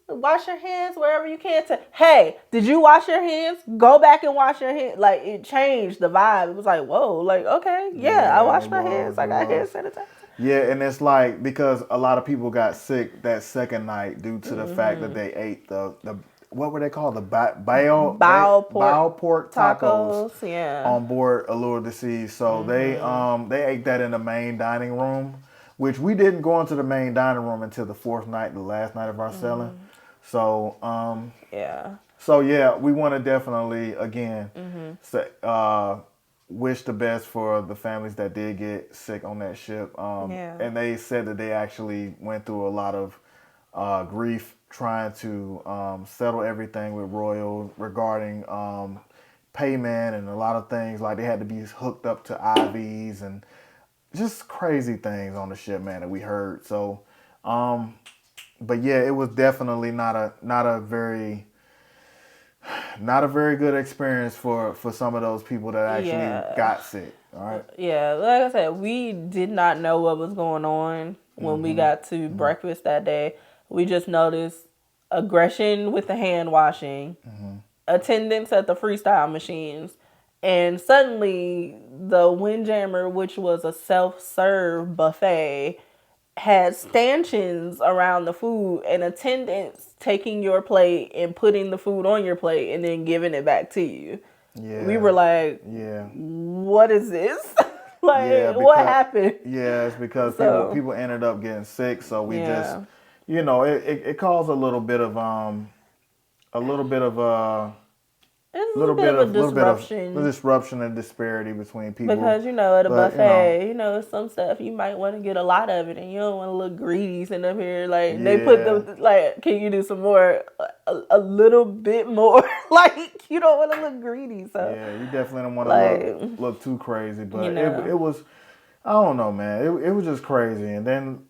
wash your hands wherever you can. Hey, did you wash your hands? Go back and wash your hands. Like, it changed the vibe. It was like, whoa, like, okay, I washed my hands. I got hand sanitizer. Yeah, and it's like, because a lot of people got sick that second night due to the fact that they ate the what were they called? The bow pork tacos on board Allure of the Seas. So they ate that in the main dining room, which we didn't go into the main dining room until the fourth night, the last night of our selling. So we want to definitely again say, wish the best for the families that did get sick on that ship. And they said that they actually went through a lot of grief trying to settle everything with Royal regarding payment and a lot of things. Like, they had to be hooked up to IVs and just crazy things on the ship, man, that we heard. So, but yeah, it was definitely not a very good experience for some of those people that actually got sick. All right. Yeah, like I said, we did not know what was going on when we got to breakfast that day. We just noticed aggression with the hand washing, attendance at the freestyle machines, and suddenly the Windjammer, which was a self-serve buffet, had stanchions around the food and attendants taking your plate and putting the food on your plate and then giving it back to you. Yeah. We were like, what is this? What happened? Yeah, it's because people ended up getting sick, so we just, it caused a little bit of disruption and disparity between people. Because, at a buffet, some stuff you might want to get a lot of it and you don't want to look greedy sitting up here. Like, they put can you do some more, a little bit more? Like, you don't want to look greedy. So yeah, you definitely don't want to look too crazy. But it was, I don't know, man. It was just crazy. And then,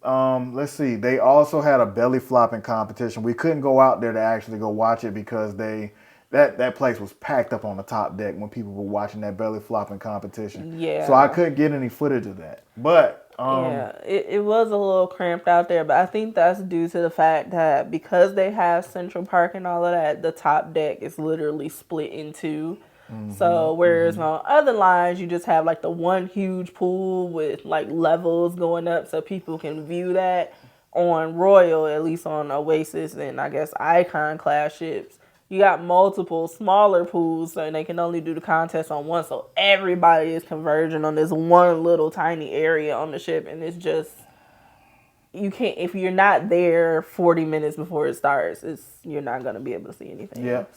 let's see. They also had a belly flopping competition. We couldn't go out there to actually go watch it because that place was packed up on the top deck when people were watching that belly flopping competition. Yeah. So I couldn't get any footage of that. But it was a little cramped out there, but I think that's due to the fact that because they have Central Park and all of that, the top deck is literally split in two. So whereas on other lines you just have like the one huge pool with like levels going up so people can view that. On Royal, at least on Oasis and I guess Icon class ships, you got multiple smaller pools, and they can only do the contest on one. So everybody is converging on this one little tiny area on the ship, and it's just, you can't, if you're not there 40 minutes before it starts, you're not going to be able to see anything. Yep.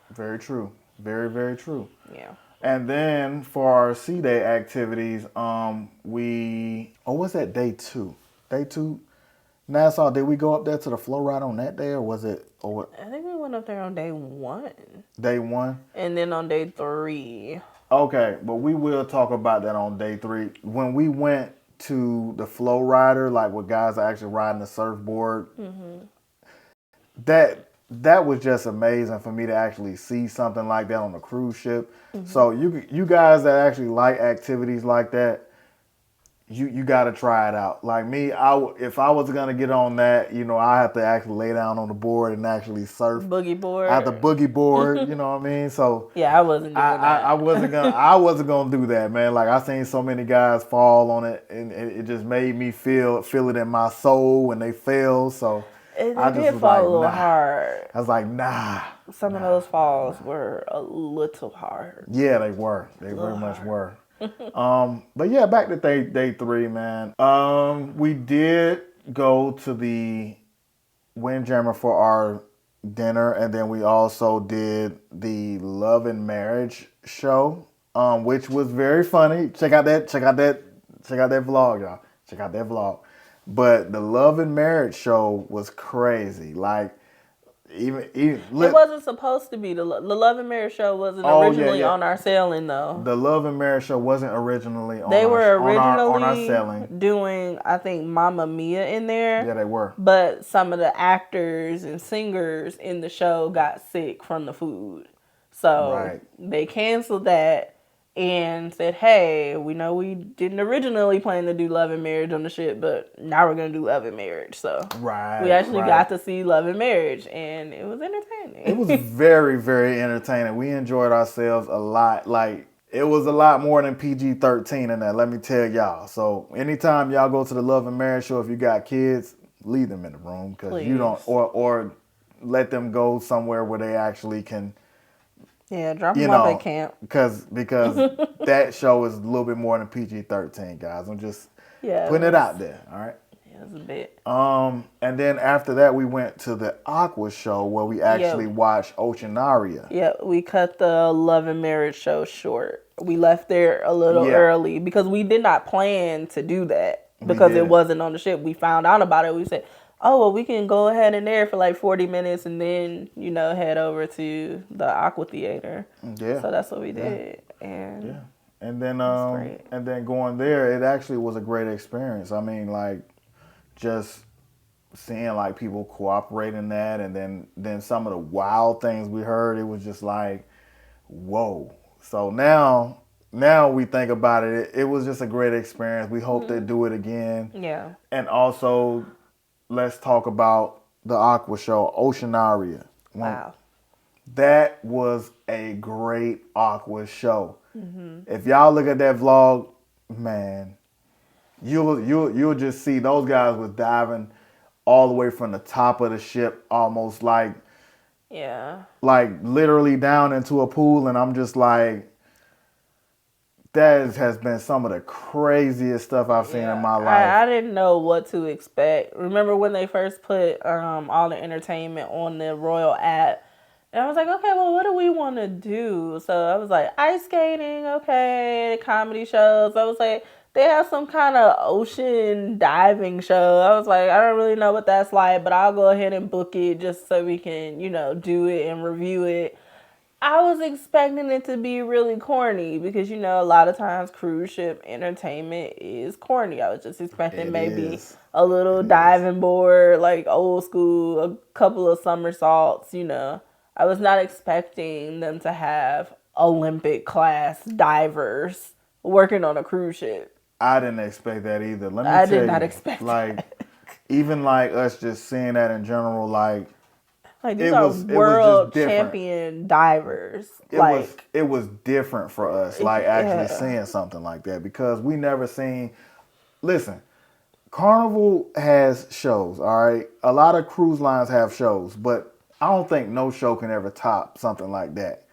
Very true. Very, very true. Yeah. And then for our sea day activities, what's that, day two? Day two? Nassau, did we go up there to the flow ride on that day, or was it, or what? I think we went up there on day one. Day one? And then on day three. Okay, but we will talk about that on day three. When we went to the flow rider, like where guys are actually riding the surfboard, that was just amazing for me to actually see something like that on a cruise ship. So you guys that actually like activities like that, you got to try it out. Like me, if I was gonna get on that, I have to actually lay down on the board and actually surf. Boogie board. I have to boogie board. You know what I mean? So yeah, I wasn't doing that. I wasn't gonna do that, man. Like I seen so many guys fall on it, and it just made me feel it in my soul when they fell. So I just did fall a little hard. I was like, nah. Some of those falls were a little hard. Yeah, they were. They very much were. But yeah, back to day 3, man. We did go to the Windjammer for our dinner, and then we also did the Love and Marriage show, which was very funny. Check out that vlog, y'all. Check out that vlog. But the Love and Marriage show was crazy. Like, it wasn't supposed to be. The Love and Marriage show wasn't originally on our sailing, though. The Love and Marriage show wasn't originally on our sailing. Doing, I think, Mamma Mia in there. Yeah, they were. But some of the actors and singers in the show got sick from the food. So they canceled that and said, hey, we know we didn't originally plan to do Love and Marriage on the ship, but now we're going to do Love and Marriage. So we actually got to see Love and Marriage, and it was entertaining. It was very, very entertaining. We enjoyed ourselves a lot. Like, it was a lot more than PG-13 in that, let me tell y'all. So anytime y'all go to the Love and Marriage show, if you got kids, leave them in the room, because you don't, or let them go somewhere where they actually can. Yeah, drop them off at camp. Because that show is a little bit more than PG-13, guys. I'm just putting it out there, all right? Yeah, it was a bit. And then after that, we went to the Aqua show where we actually watched Oceanaria. Yeah, we cut the Love and Marriage show short. We left there a little early because we did not plan to do that because it wasn't on the ship. We found out about it. We said, oh, well, we can go ahead in there for like 40 minutes and then, head over to the Aqua Theater. Yeah. So that's what we did. And and then going there, it actually was a great experience. I mean, like, just seeing like people cooperate in that, and then some of the wild things we heard, it was just like, whoa. So now we think about it, it was just a great experience. We hope they do it again. Yeah. And also, let's talk about the Aqua show, Oceanaria. Wow. That was a great Aqua show. Mm-hmm. If y'all look at that vlog, man, you'll just see those guys was diving all the way from the top of the ship, almost like literally down into a pool, and I'm just like, that has been some of the craziest stuff I've seen in my life. I didn't know what to expect. Remember when they first put all the entertainment on the Royal app? And I was like, okay, well, what do we want to do? So I was like, ice skating, okay, comedy shows. I was like, they have some kind of ocean diving show. I was like, I don't really know what that's like, but I'll go ahead and book it just so we can, do it and review it. I was expecting it to be really corny because, a lot of times cruise ship entertainment is corny. I was just expecting a little diving board, like old school, a couple of somersaults, I was not expecting them to have Olympic class divers working on a cruise ship. I didn't expect that either. I did not expect that. Even like us just seeing that in general, like these are world champion divers. It was different for us, like actually seeing something like that, because we never seen. Listen, Carnival has shows, all right. A lot of cruise lines have shows, but I don't think no show can ever top something like that.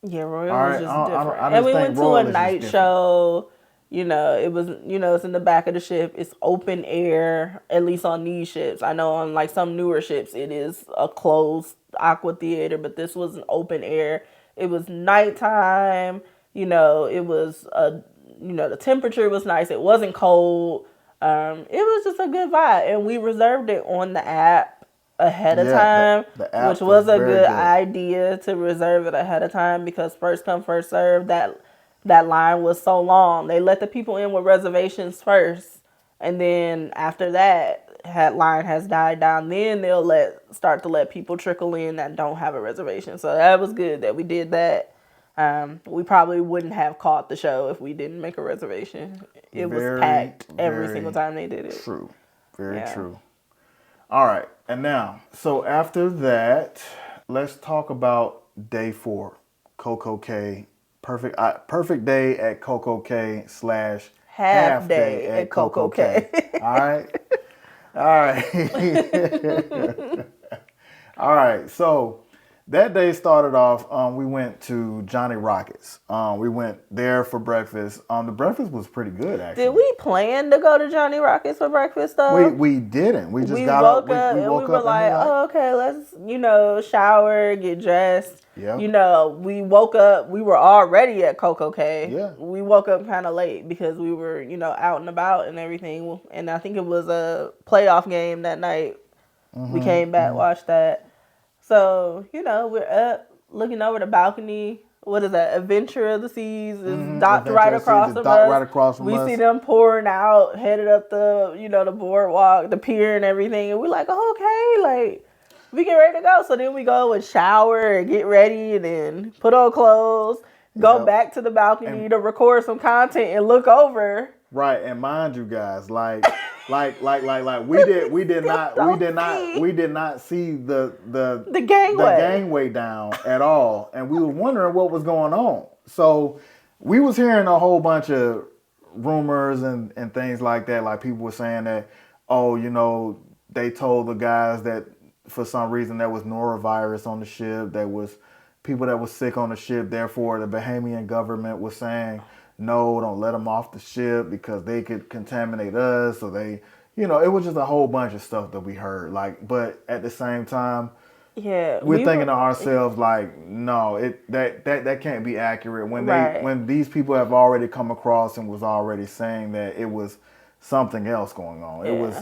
Yeah, Royal was just different. And we went to a night show. It was, it's in the back of the ship. It's open air, at least on these ships. I know on like some newer ships, it is a closed aqua theater, but this was an open air. It was nighttime. It was, the temperature was nice. It wasn't cold. It was just a good vibe. And we reserved it on the app ahead of time, the app which was a good idea to reserve it ahead of time, because first come, first serve, that line was so long. They let the people in with reservations first, and then after that line has died down, then they'll start to let people trickle in that don't have a reservation. So that was good that we did that. We probably wouldn't have caught the show if we didn't make a reservation. It was packed every single time they did it. True. Very true. All right. And now, so after that, let's talk about day 4, CocoCay. Perfect day at CocoCay / half day at CocoCay. All right. All right. So that day started off, we went to Johnny Rockets. We went there for breakfast. The breakfast was pretty good, actually. Did we plan to go to Johnny Rockets for breakfast, though? We didn't. We just got up. We woke were up like, oh, okay, let's, shower, get dressed. Yeah. We woke up. We were already at CocoCay. Yeah. We woke up kind of late because we were, out and about and everything. And I think it was a playoff game that night. We came back, watched that. So, we're up, looking over the balcony. What is that? Adventure of the Seas is docked right across from us. We see them pouring out, headed up the, the boardwalk, the pier and everything. And we're like, oh, okay, we get ready to go. So then we go and shower and get ready and then put on clothes, go back to the balcony to record some content and look over. Right, and mind you guys, we did not see the gangway down at all, and we were wondering what was going on. So we was hearing a whole bunch of rumors and things like that. Like people were saying that, they told the guys that for some reason there was norovirus on the ship. There was people that was sick on the ship. Therefore, the Bahamian government was saying, no, don't let them off the ship because they could contaminate us. So they, it was just a whole bunch of stuff that we heard. But at the same time, we're thinking to ourselves no, that can't be accurate. When these people have already come across and was already saying that it was something else going on. It was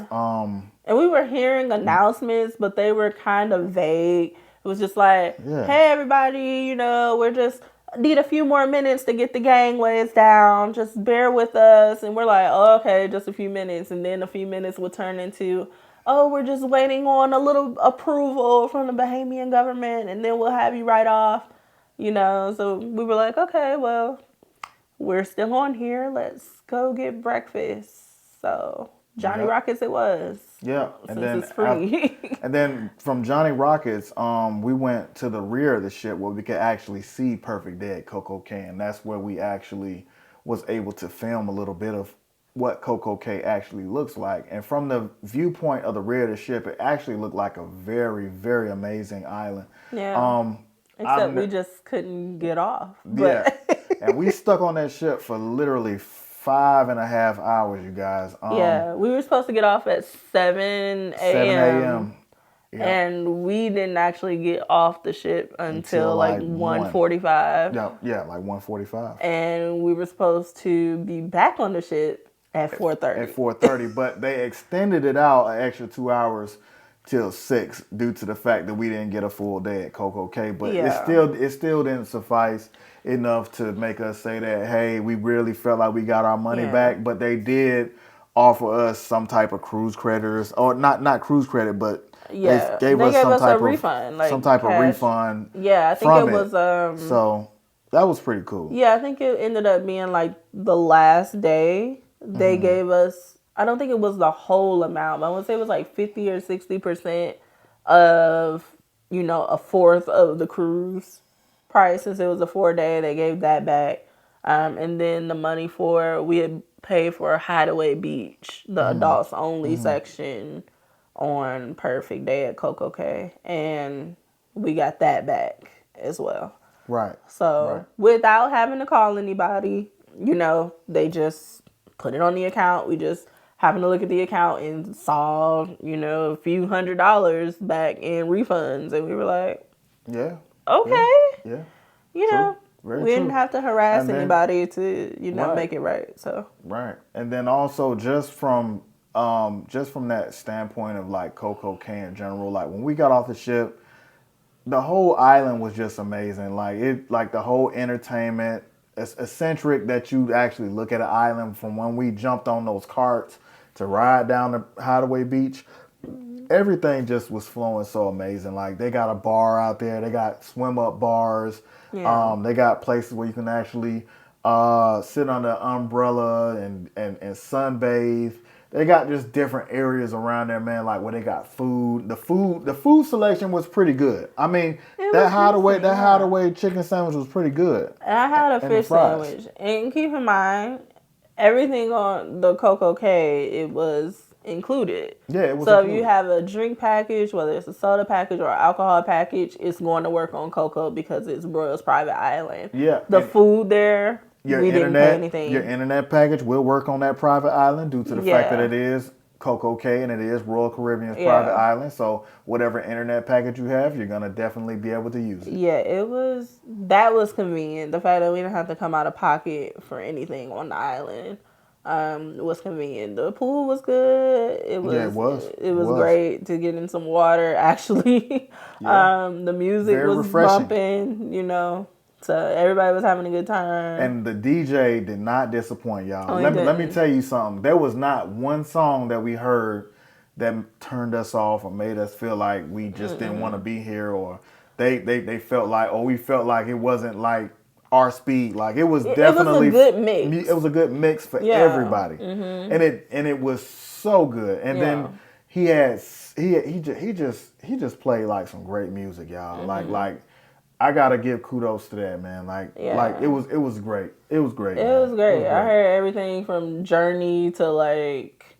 and we were hearing announcements, but they were kind of vague. It was just like, hey everybody, we're just need a few more minutes to get the gangways down. Just bear with us. And we're like, oh, okay, just a few minutes. And then a few minutes would turn into, oh, we're just waiting on a little approval from the Bahamian government. And then we'll have you right off. So we were like, okay, well, we're still on here. Let's go get breakfast. So Johnny Rockets it was. Yeah. And then it's free. And then from Johnny Rockets, we went to the rear of the ship where we could actually see Perfect Day at CocoCay. And that's where we actually was able to film a little bit of what CocoCay actually looks like. And from the viewpoint of the rear of the ship, it actually looked like a very, very amazing island. Yeah. Except we just couldn't get off. But. Yeah. And we stuck on that ship for literally 5.5 hours, you guys. We were supposed to get off at 7 a.m. 7 a.m. Yeah. And we didn't actually get off the ship until like 1:45. Yeah, like 1:45. And we were supposed to be back on the ship at 4:30. At 4:30, but they extended it out an extra 2 hours till 6 due to the fact that we didn't get a full day at CocoCay. But it still didn't suffice enough to make us say that, hey, we really felt like we got our money back. But they did offer us some type of cruise creditors, or not cruise credit, but they gave us some type of refund. Yeah, I think it was. So that was pretty cool. Yeah, I think it ended up being like the last day they gave us. I don't think it was the whole amount, but I want to say it was like 50 or 60% of a fourth of the cruise price. Since it was a 4-day, they gave that back. And then the money we had paid for Hideaway Beach, the adults only section on Perfect Day at CocoCay, and we got that back as well. Right. So without having to call anybody, they just put it on the account. We just happened to look at the account and saw, a few $100s back in refunds, and we were like, yeah. Okay. Yeah. We didn't have to harass anybody to, make it right. So. Right. And then also just from that standpoint of like CocoCay in general, like when we got off the ship, the whole island was just amazing. Like the whole entertainment, it's eccentric that you actually look at an island from when we jumped on those carts to ride down the Hideaway Beach. everything just was flowing so amazing. Like they got a bar out there, they got swim up bars, they got places where you can actually sit under an umbrella and sunbathe. They got just different areas around there, man. Like where they got food. The food selection was pretty good. I mean, that hideaway chicken sandwich was pretty good. And I had a fish sandwich. And keep in mind, everything on the CocoCay, it was included. Yeah, it was so included. If you have a drink package, whether it's a soda package or an alcohol package, it's going to work on Coco because it's Royal's private island. Yeah. The food there, we didn't pay anything. Your internet package will work on that private island due to the fact that it is CocoCay and it is Royal Caribbean's private island. So whatever internet package you have, you're going to definitely be able to use it. Yeah, that was convenient. The fact that we didn't have to come out of pocket for anything on the island was convenient. The pool was good. It was great to get in some water, actually. The music was refreshing. bumping, you know. So everybody was having a good time. And the DJ did not disappoint, y'all. Let me tell you something. There was not one song that we heard that turned us off or made us feel like we just didn't want to be here, or they felt like, we felt like it wasn't like our speed. Like it was definitely it was a good mix. It was a good mix for everybody. Mm-hmm. And it was so good. And then he just played like some great music, y'all. Mm-hmm. Like I gotta give kudos to that, man. Like it was great. It was great. It was great. I heard everything from Journey to like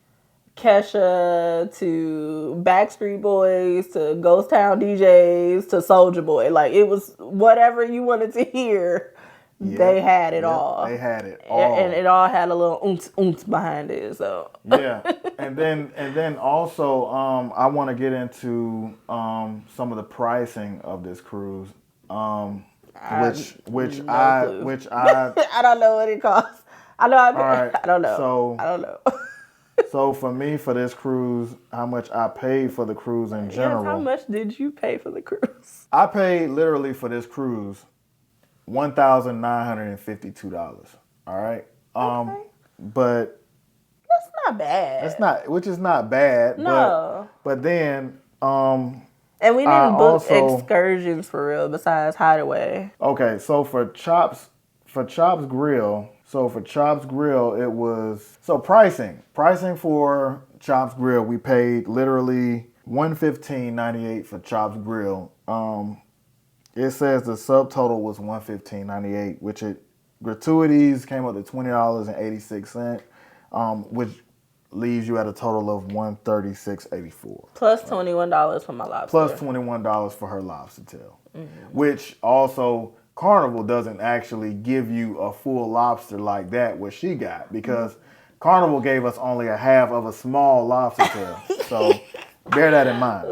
Kesha to Backstreet Boys to Ghost Town DJs to Soulja Boy. Like it was whatever you wanted to hear. Yeah, they had it all. They had it all, and it all had a little oomph behind it. So and then also I want to get into some of the pricing of this cruise. Which I I don't know what it costs. I know I don't know. So I don't know. So for me, for this cruise, how much I paid for the cruise in general. Yes, how much did you pay for the cruise? I paid literally for this cruise $1,952. All right. Okay. But that's not bad. Which is not bad. No. But then and we didn't book excursions for real besides Hideaway. Okay, so for Chops Grill, it was pricing for Chops Grill. We paid literally $115.98 for Chops Grill. It says the subtotal was $115.98, which gratuities came up to $20.86, which leaves you at a total of $136.84. Plus $21 for my lobster. Plus $21 for her lobster tail. Mm-hmm. Which also Carnival doesn't actually give you a full lobster like that, what she got, because Carnival gave us only a half of a small lobster tail. So bear that in mind.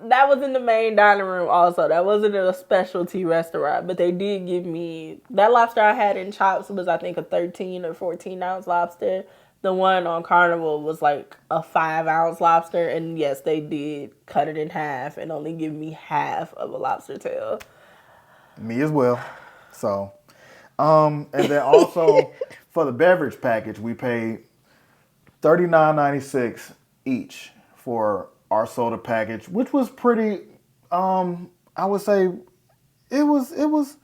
That was in the main dining room also. That wasn't a specialty restaurant, but they did give me that lobster I had in Chops was I think a 13 or 14 ounce lobster. The one on Carnival was like a 5-ounce lobster, and yes, they did cut it in half and only give me half of a lobster tail. Me as well. So, and then also for the beverage package, we paid $39.96 each for our soda package, which was pretty. I would say it was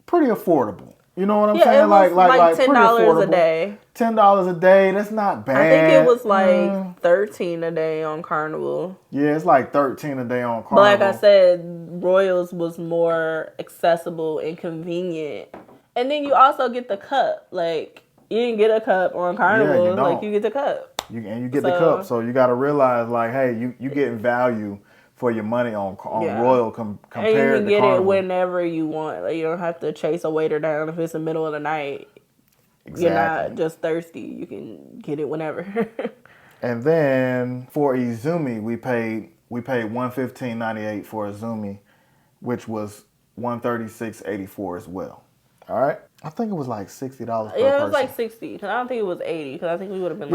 pretty affordable. You know what I'm saying? It was like $10 a day. $10 a day. That's not bad. I think it was like $13 a day on Carnival. Yeah, it's like $13 a day on Carnival. But like I said, Royals was more accessible and convenient. And then you also get the cup. Like you didn't get a cup on Carnival. Yeah, like you get the cup. You get the cup. So you got to realize, like, hey, you getting value for your money on Royal compared to Carnival. And you can get it whenever you want. Like you don't have to chase a waiter down if it's the middle of the night. Exactly. You're not just thirsty. You can get it whenever. And then for Izumi, we paid $115.98 for Izumi, which was $136.84 as well. All right. I think it was like $60 per person. Yeah, it was like $60. Because I don't think it was $80. Because I think we would have been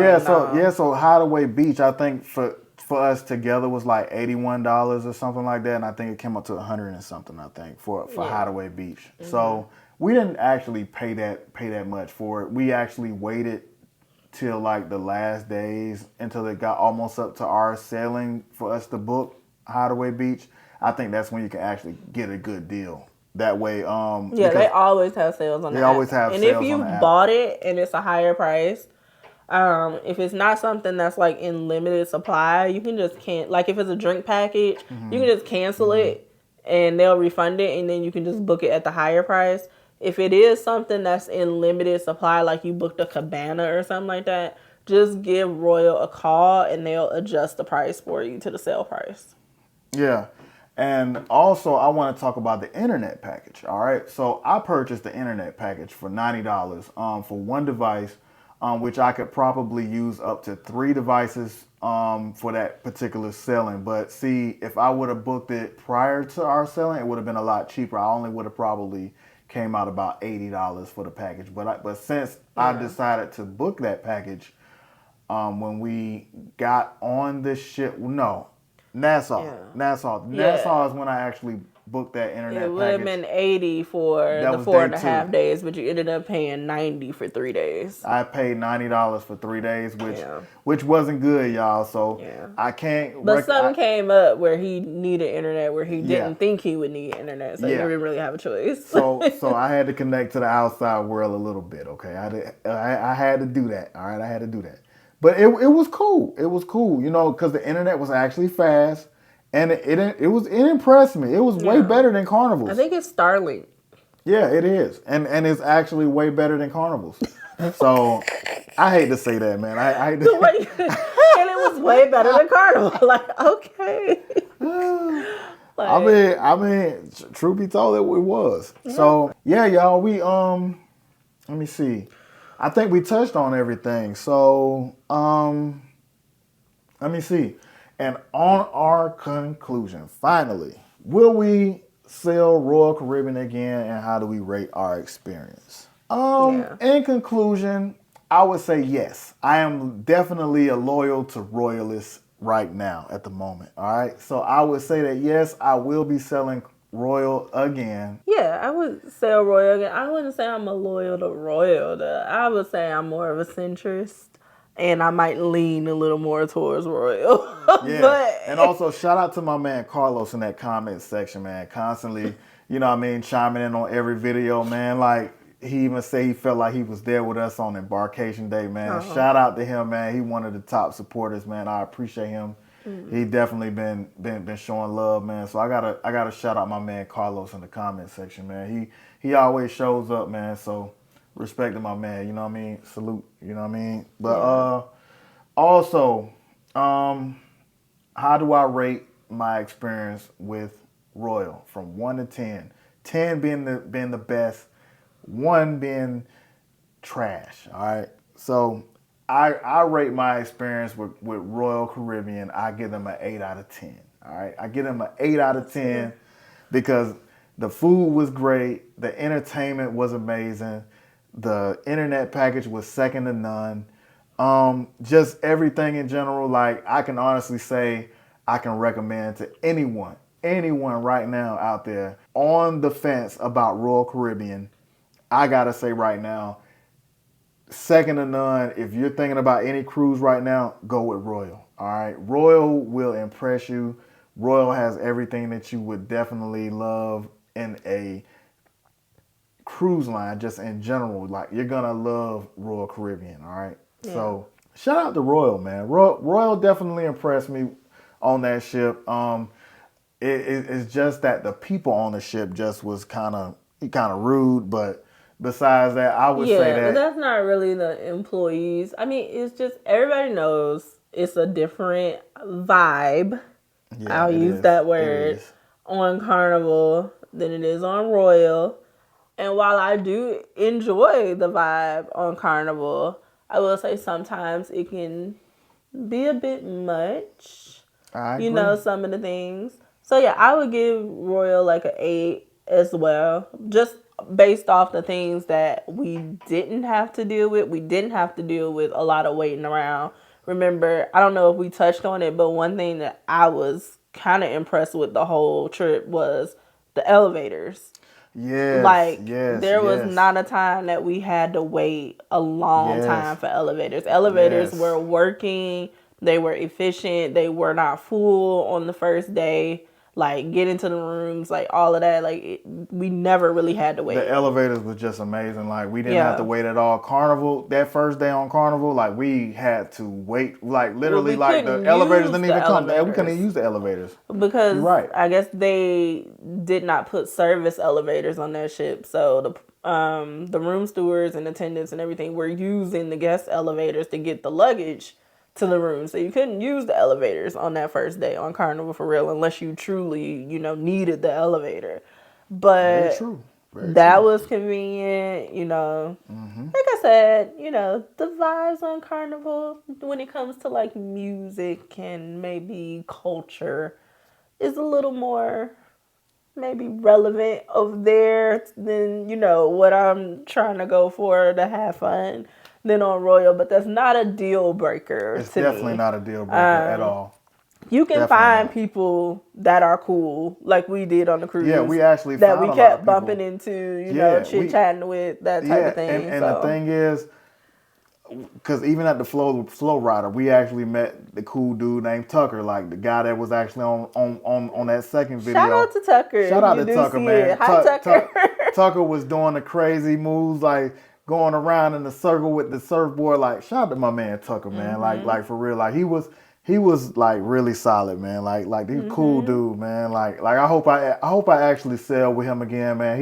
so Hideaway Beach, I think for us together was like $81 or something like that, and I think it came up to $100 and something. I think for Hideaway Beach. Mm-hmm. So we didn't actually pay that much for it. We actually waited till like the last days until it got almost up to our sailing for us to book Hideaway Beach, I think that's when you can actually get a good deal. That way, yeah, they always have sales on the app. They always have and sales if you on the app. bought it and it's a higher price, if it's not something that's like in limited supply, you can just like if it's a drink package, you can just cancel it and they'll refund it, and then you can just book it at the higher price. If it is something that's in limited supply, like you booked a cabana or something like that, just give Royal a call and they'll adjust the price for you to the sale price. Yeah. And also, I want to talk about the internet package. All right. So I purchased the internet package for $90 for one device, which I could probably use up to 3 devices for that particular selling. But see, if I would have booked it prior to our selling, it would have been a lot cheaper. I only would have probably came out about $80 for the package. But since I decided to book that package when we got on the ship, Nassau. Yeah. Nassau is when I actually booked that internet package. It would have been $80 for the 4.5 days, but you ended up paying $90 for 3 days. I paid $90 for 3 days, which wasn't good, y'all. So I can't. But something came up where he needed internet, where he didn't think he would need internet, so he didn't really have a choice. so I had to connect to the outside world a little bit. Okay, I had to do that. All right, I had to do that. But it was cool. It was cool, because the internet was actually fast, and it impressed me. It was way better than Carnival's. I think it's Starlink. Yeah, it is, and it's actually way better than Carnival's. So I hate to say that, man. I hate to. And it was way better than Carnival. Like, okay. I mean, truth be told, it was. Yeah. So yeah, y'all. We let me see. I think we touched on everything. So, let me see. And on our conclusion, finally, will we sail Royal Caribbean again, and how do we rate our experience? In conclusion, I would say yes. I am definitely a loyal to Royalist right now at the moment. All right. So I would say that yes, I will be selling Royal again. Yeah, I would say Royal again. I wouldn't say I'm a loyal to Royal. I would say I'm more of a centrist, and I might lean a little more towards Royal. Yeah, and also shout out to my man Carlos in that comment section, man. Constantly, chiming in on every video, man. Like, he even said he felt like he was there with us on Embarkation Day, man. Shout out to him, man. He one of the top supporters, man. I appreciate him. He definitely been showing love, man. So I gotta shout out my man Carlos in the comment section, man. He always shows up, man. So respect to my man, you know what I mean? Salute, you know what I mean? But also, how do I rate my experience with Royal from 1 to 10? 10 being the best, 1 being trash. All right. So I rate my experience with Royal Caribbean. I give them an 8 out of 10. All right. I give them an 8 out of 10 because the food was great. The entertainment was amazing. The internet package was second to none. Just everything in general. Like, I can honestly say I can recommend to anyone right now out there on the fence about Royal Caribbean. I gotta say right now, second to none. If you're thinking about any cruise right now, go with Royal. All right. Royal will impress you. Royal has everything that you would definitely love in a cruise line, just in general. Like, you're gonna love Royal Caribbean. All right. Yeah. So shout out to Royal, man. Royal definitely impressed me on that ship. It's just that the people on the ship just was kind of rude, but besides that, I would say that. Yeah, but that's not really the employees. I mean, it's just everybody knows it's a different vibe. Yeah, I'll use that word on Carnival than it is on Royal. And while I do enjoy the vibe on Carnival, I will say sometimes it can be a bit much. I agree. Some of the things. So yeah, I would give Royal like an 8 as well. Just based off the things that we didn't have to deal with. We didn't have to deal with a lot of waiting around. Remember, I don't know if we touched on it, but one thing that I was kind of impressed with the whole trip was the elevators. Yes, Like, yes, there was yes. not a time that we had to wait a long Yes. time for elevators. Elevators Yes. were working. They were efficient. They were not full on the first day. Like, get into the rooms, like, all of that. Like, we never really had to wait. The elevators was just amazing. Like, we didn't Yeah. have to wait at all. Carnival, that first day on Carnival, like, we had to wait. Like, literally, we like, the couldn't elevators use didn't the even come. We elevators. couldn't use the elevators. Because You're right. I guess they did not put service elevators on that ship. So the room stewards and attendants and everything were using the guest elevators to get the luggage to the room. So you couldn't use the elevators on that first day on Carnival for real unless you truly, needed the elevator. But Very true. That was convenient, Like I said, the vibes on Carnival when it comes to like music and maybe culture is a little more maybe relevant over there than, what I'm trying to go for to have fun than on Royal. But that's not a deal breaker. It's to definitely me. not a deal breaker at all. You can Definitely find not. people that are cool, like we did on the cruise. Yeah, we actually that found we a lot kept of people. bumping into, Yeah, chit chatting with that type of thing. And the thing is, because even at the flow rider, we actually met the cool dude named Tucker, like the guy that was actually on that second video. Shout out to Tucker. Shout out You to do Tucker, see man. it. Hi, Tucker. Tucker was doing the crazy moves, like going around in the circle with the surfboard. Like, shout out to my man Tucker, man. Like for real, like he was like really solid, man. Like he's a cool dude, man. Like I hope I actually sail with him again, man.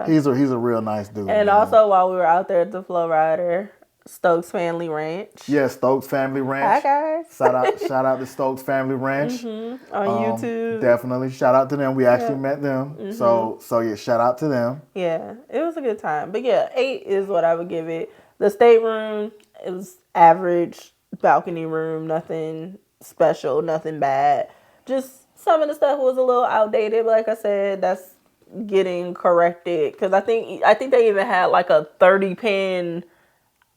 He's a real nice dude. And man. Also, while we were out there at the Flow Rider, Stokes Family Ranch. Yeah, Stokes Family Ranch. Hi guys. Shout out to Stokes Family Ranch On YouTube. Definitely shout out to them. We actually met them, so yeah, shout out to them. Yeah, it was a good time. But yeah, 8 is what I would give it. The stateroom, it was average balcony room, nothing special, nothing bad. Just some of the stuff was a little outdated, but like I said, that's getting corrected because I think they even had like a 30-pin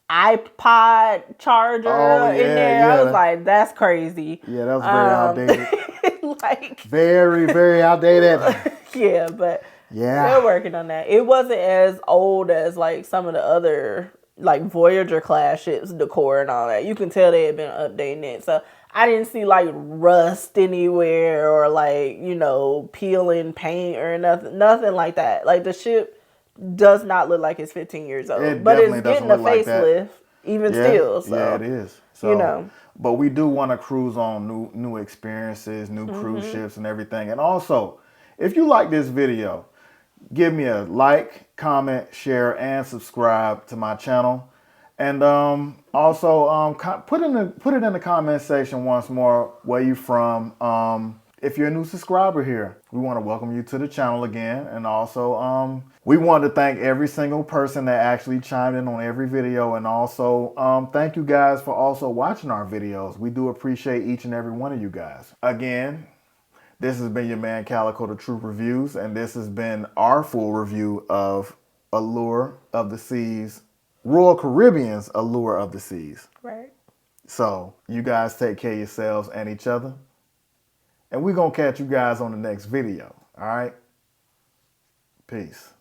iPod charger in there. Yeah. I was like, that's crazy. Yeah, that was very outdated. Like very, very outdated. Yeah, but yeah, they're working on that. It wasn't as old as like some of the other like Voyager class ships decor and all that. You can tell they had been updating it. So I didn't see like rust anywhere or like, peeling paint or nothing like that. Like the ship does not look like it's 15 years old. But it's getting a facelift even still. So yeah, it is. So, but we do want to cruise on new experiences, new cruise ships and everything. And also, if you like this video, give me a like, comment, share, and subscribe to my channel. And also put it in the comment section once more where you from. If you're a new subscriber here, we want to welcome you to the channel again. And also, we want to thank every single person that actually chimed in on every video. And also, thank you guys for also watching our videos. We do appreciate each and every one of you guys. Again, this has been your man Calico, the Truth Reviews. And this has been our full review of Allure of the Seas, Royal Caribbean's Allure of the Seas. Right. So you guys take care of yourselves and each other. And we're going to catch you guys on the next video. All right? Peace.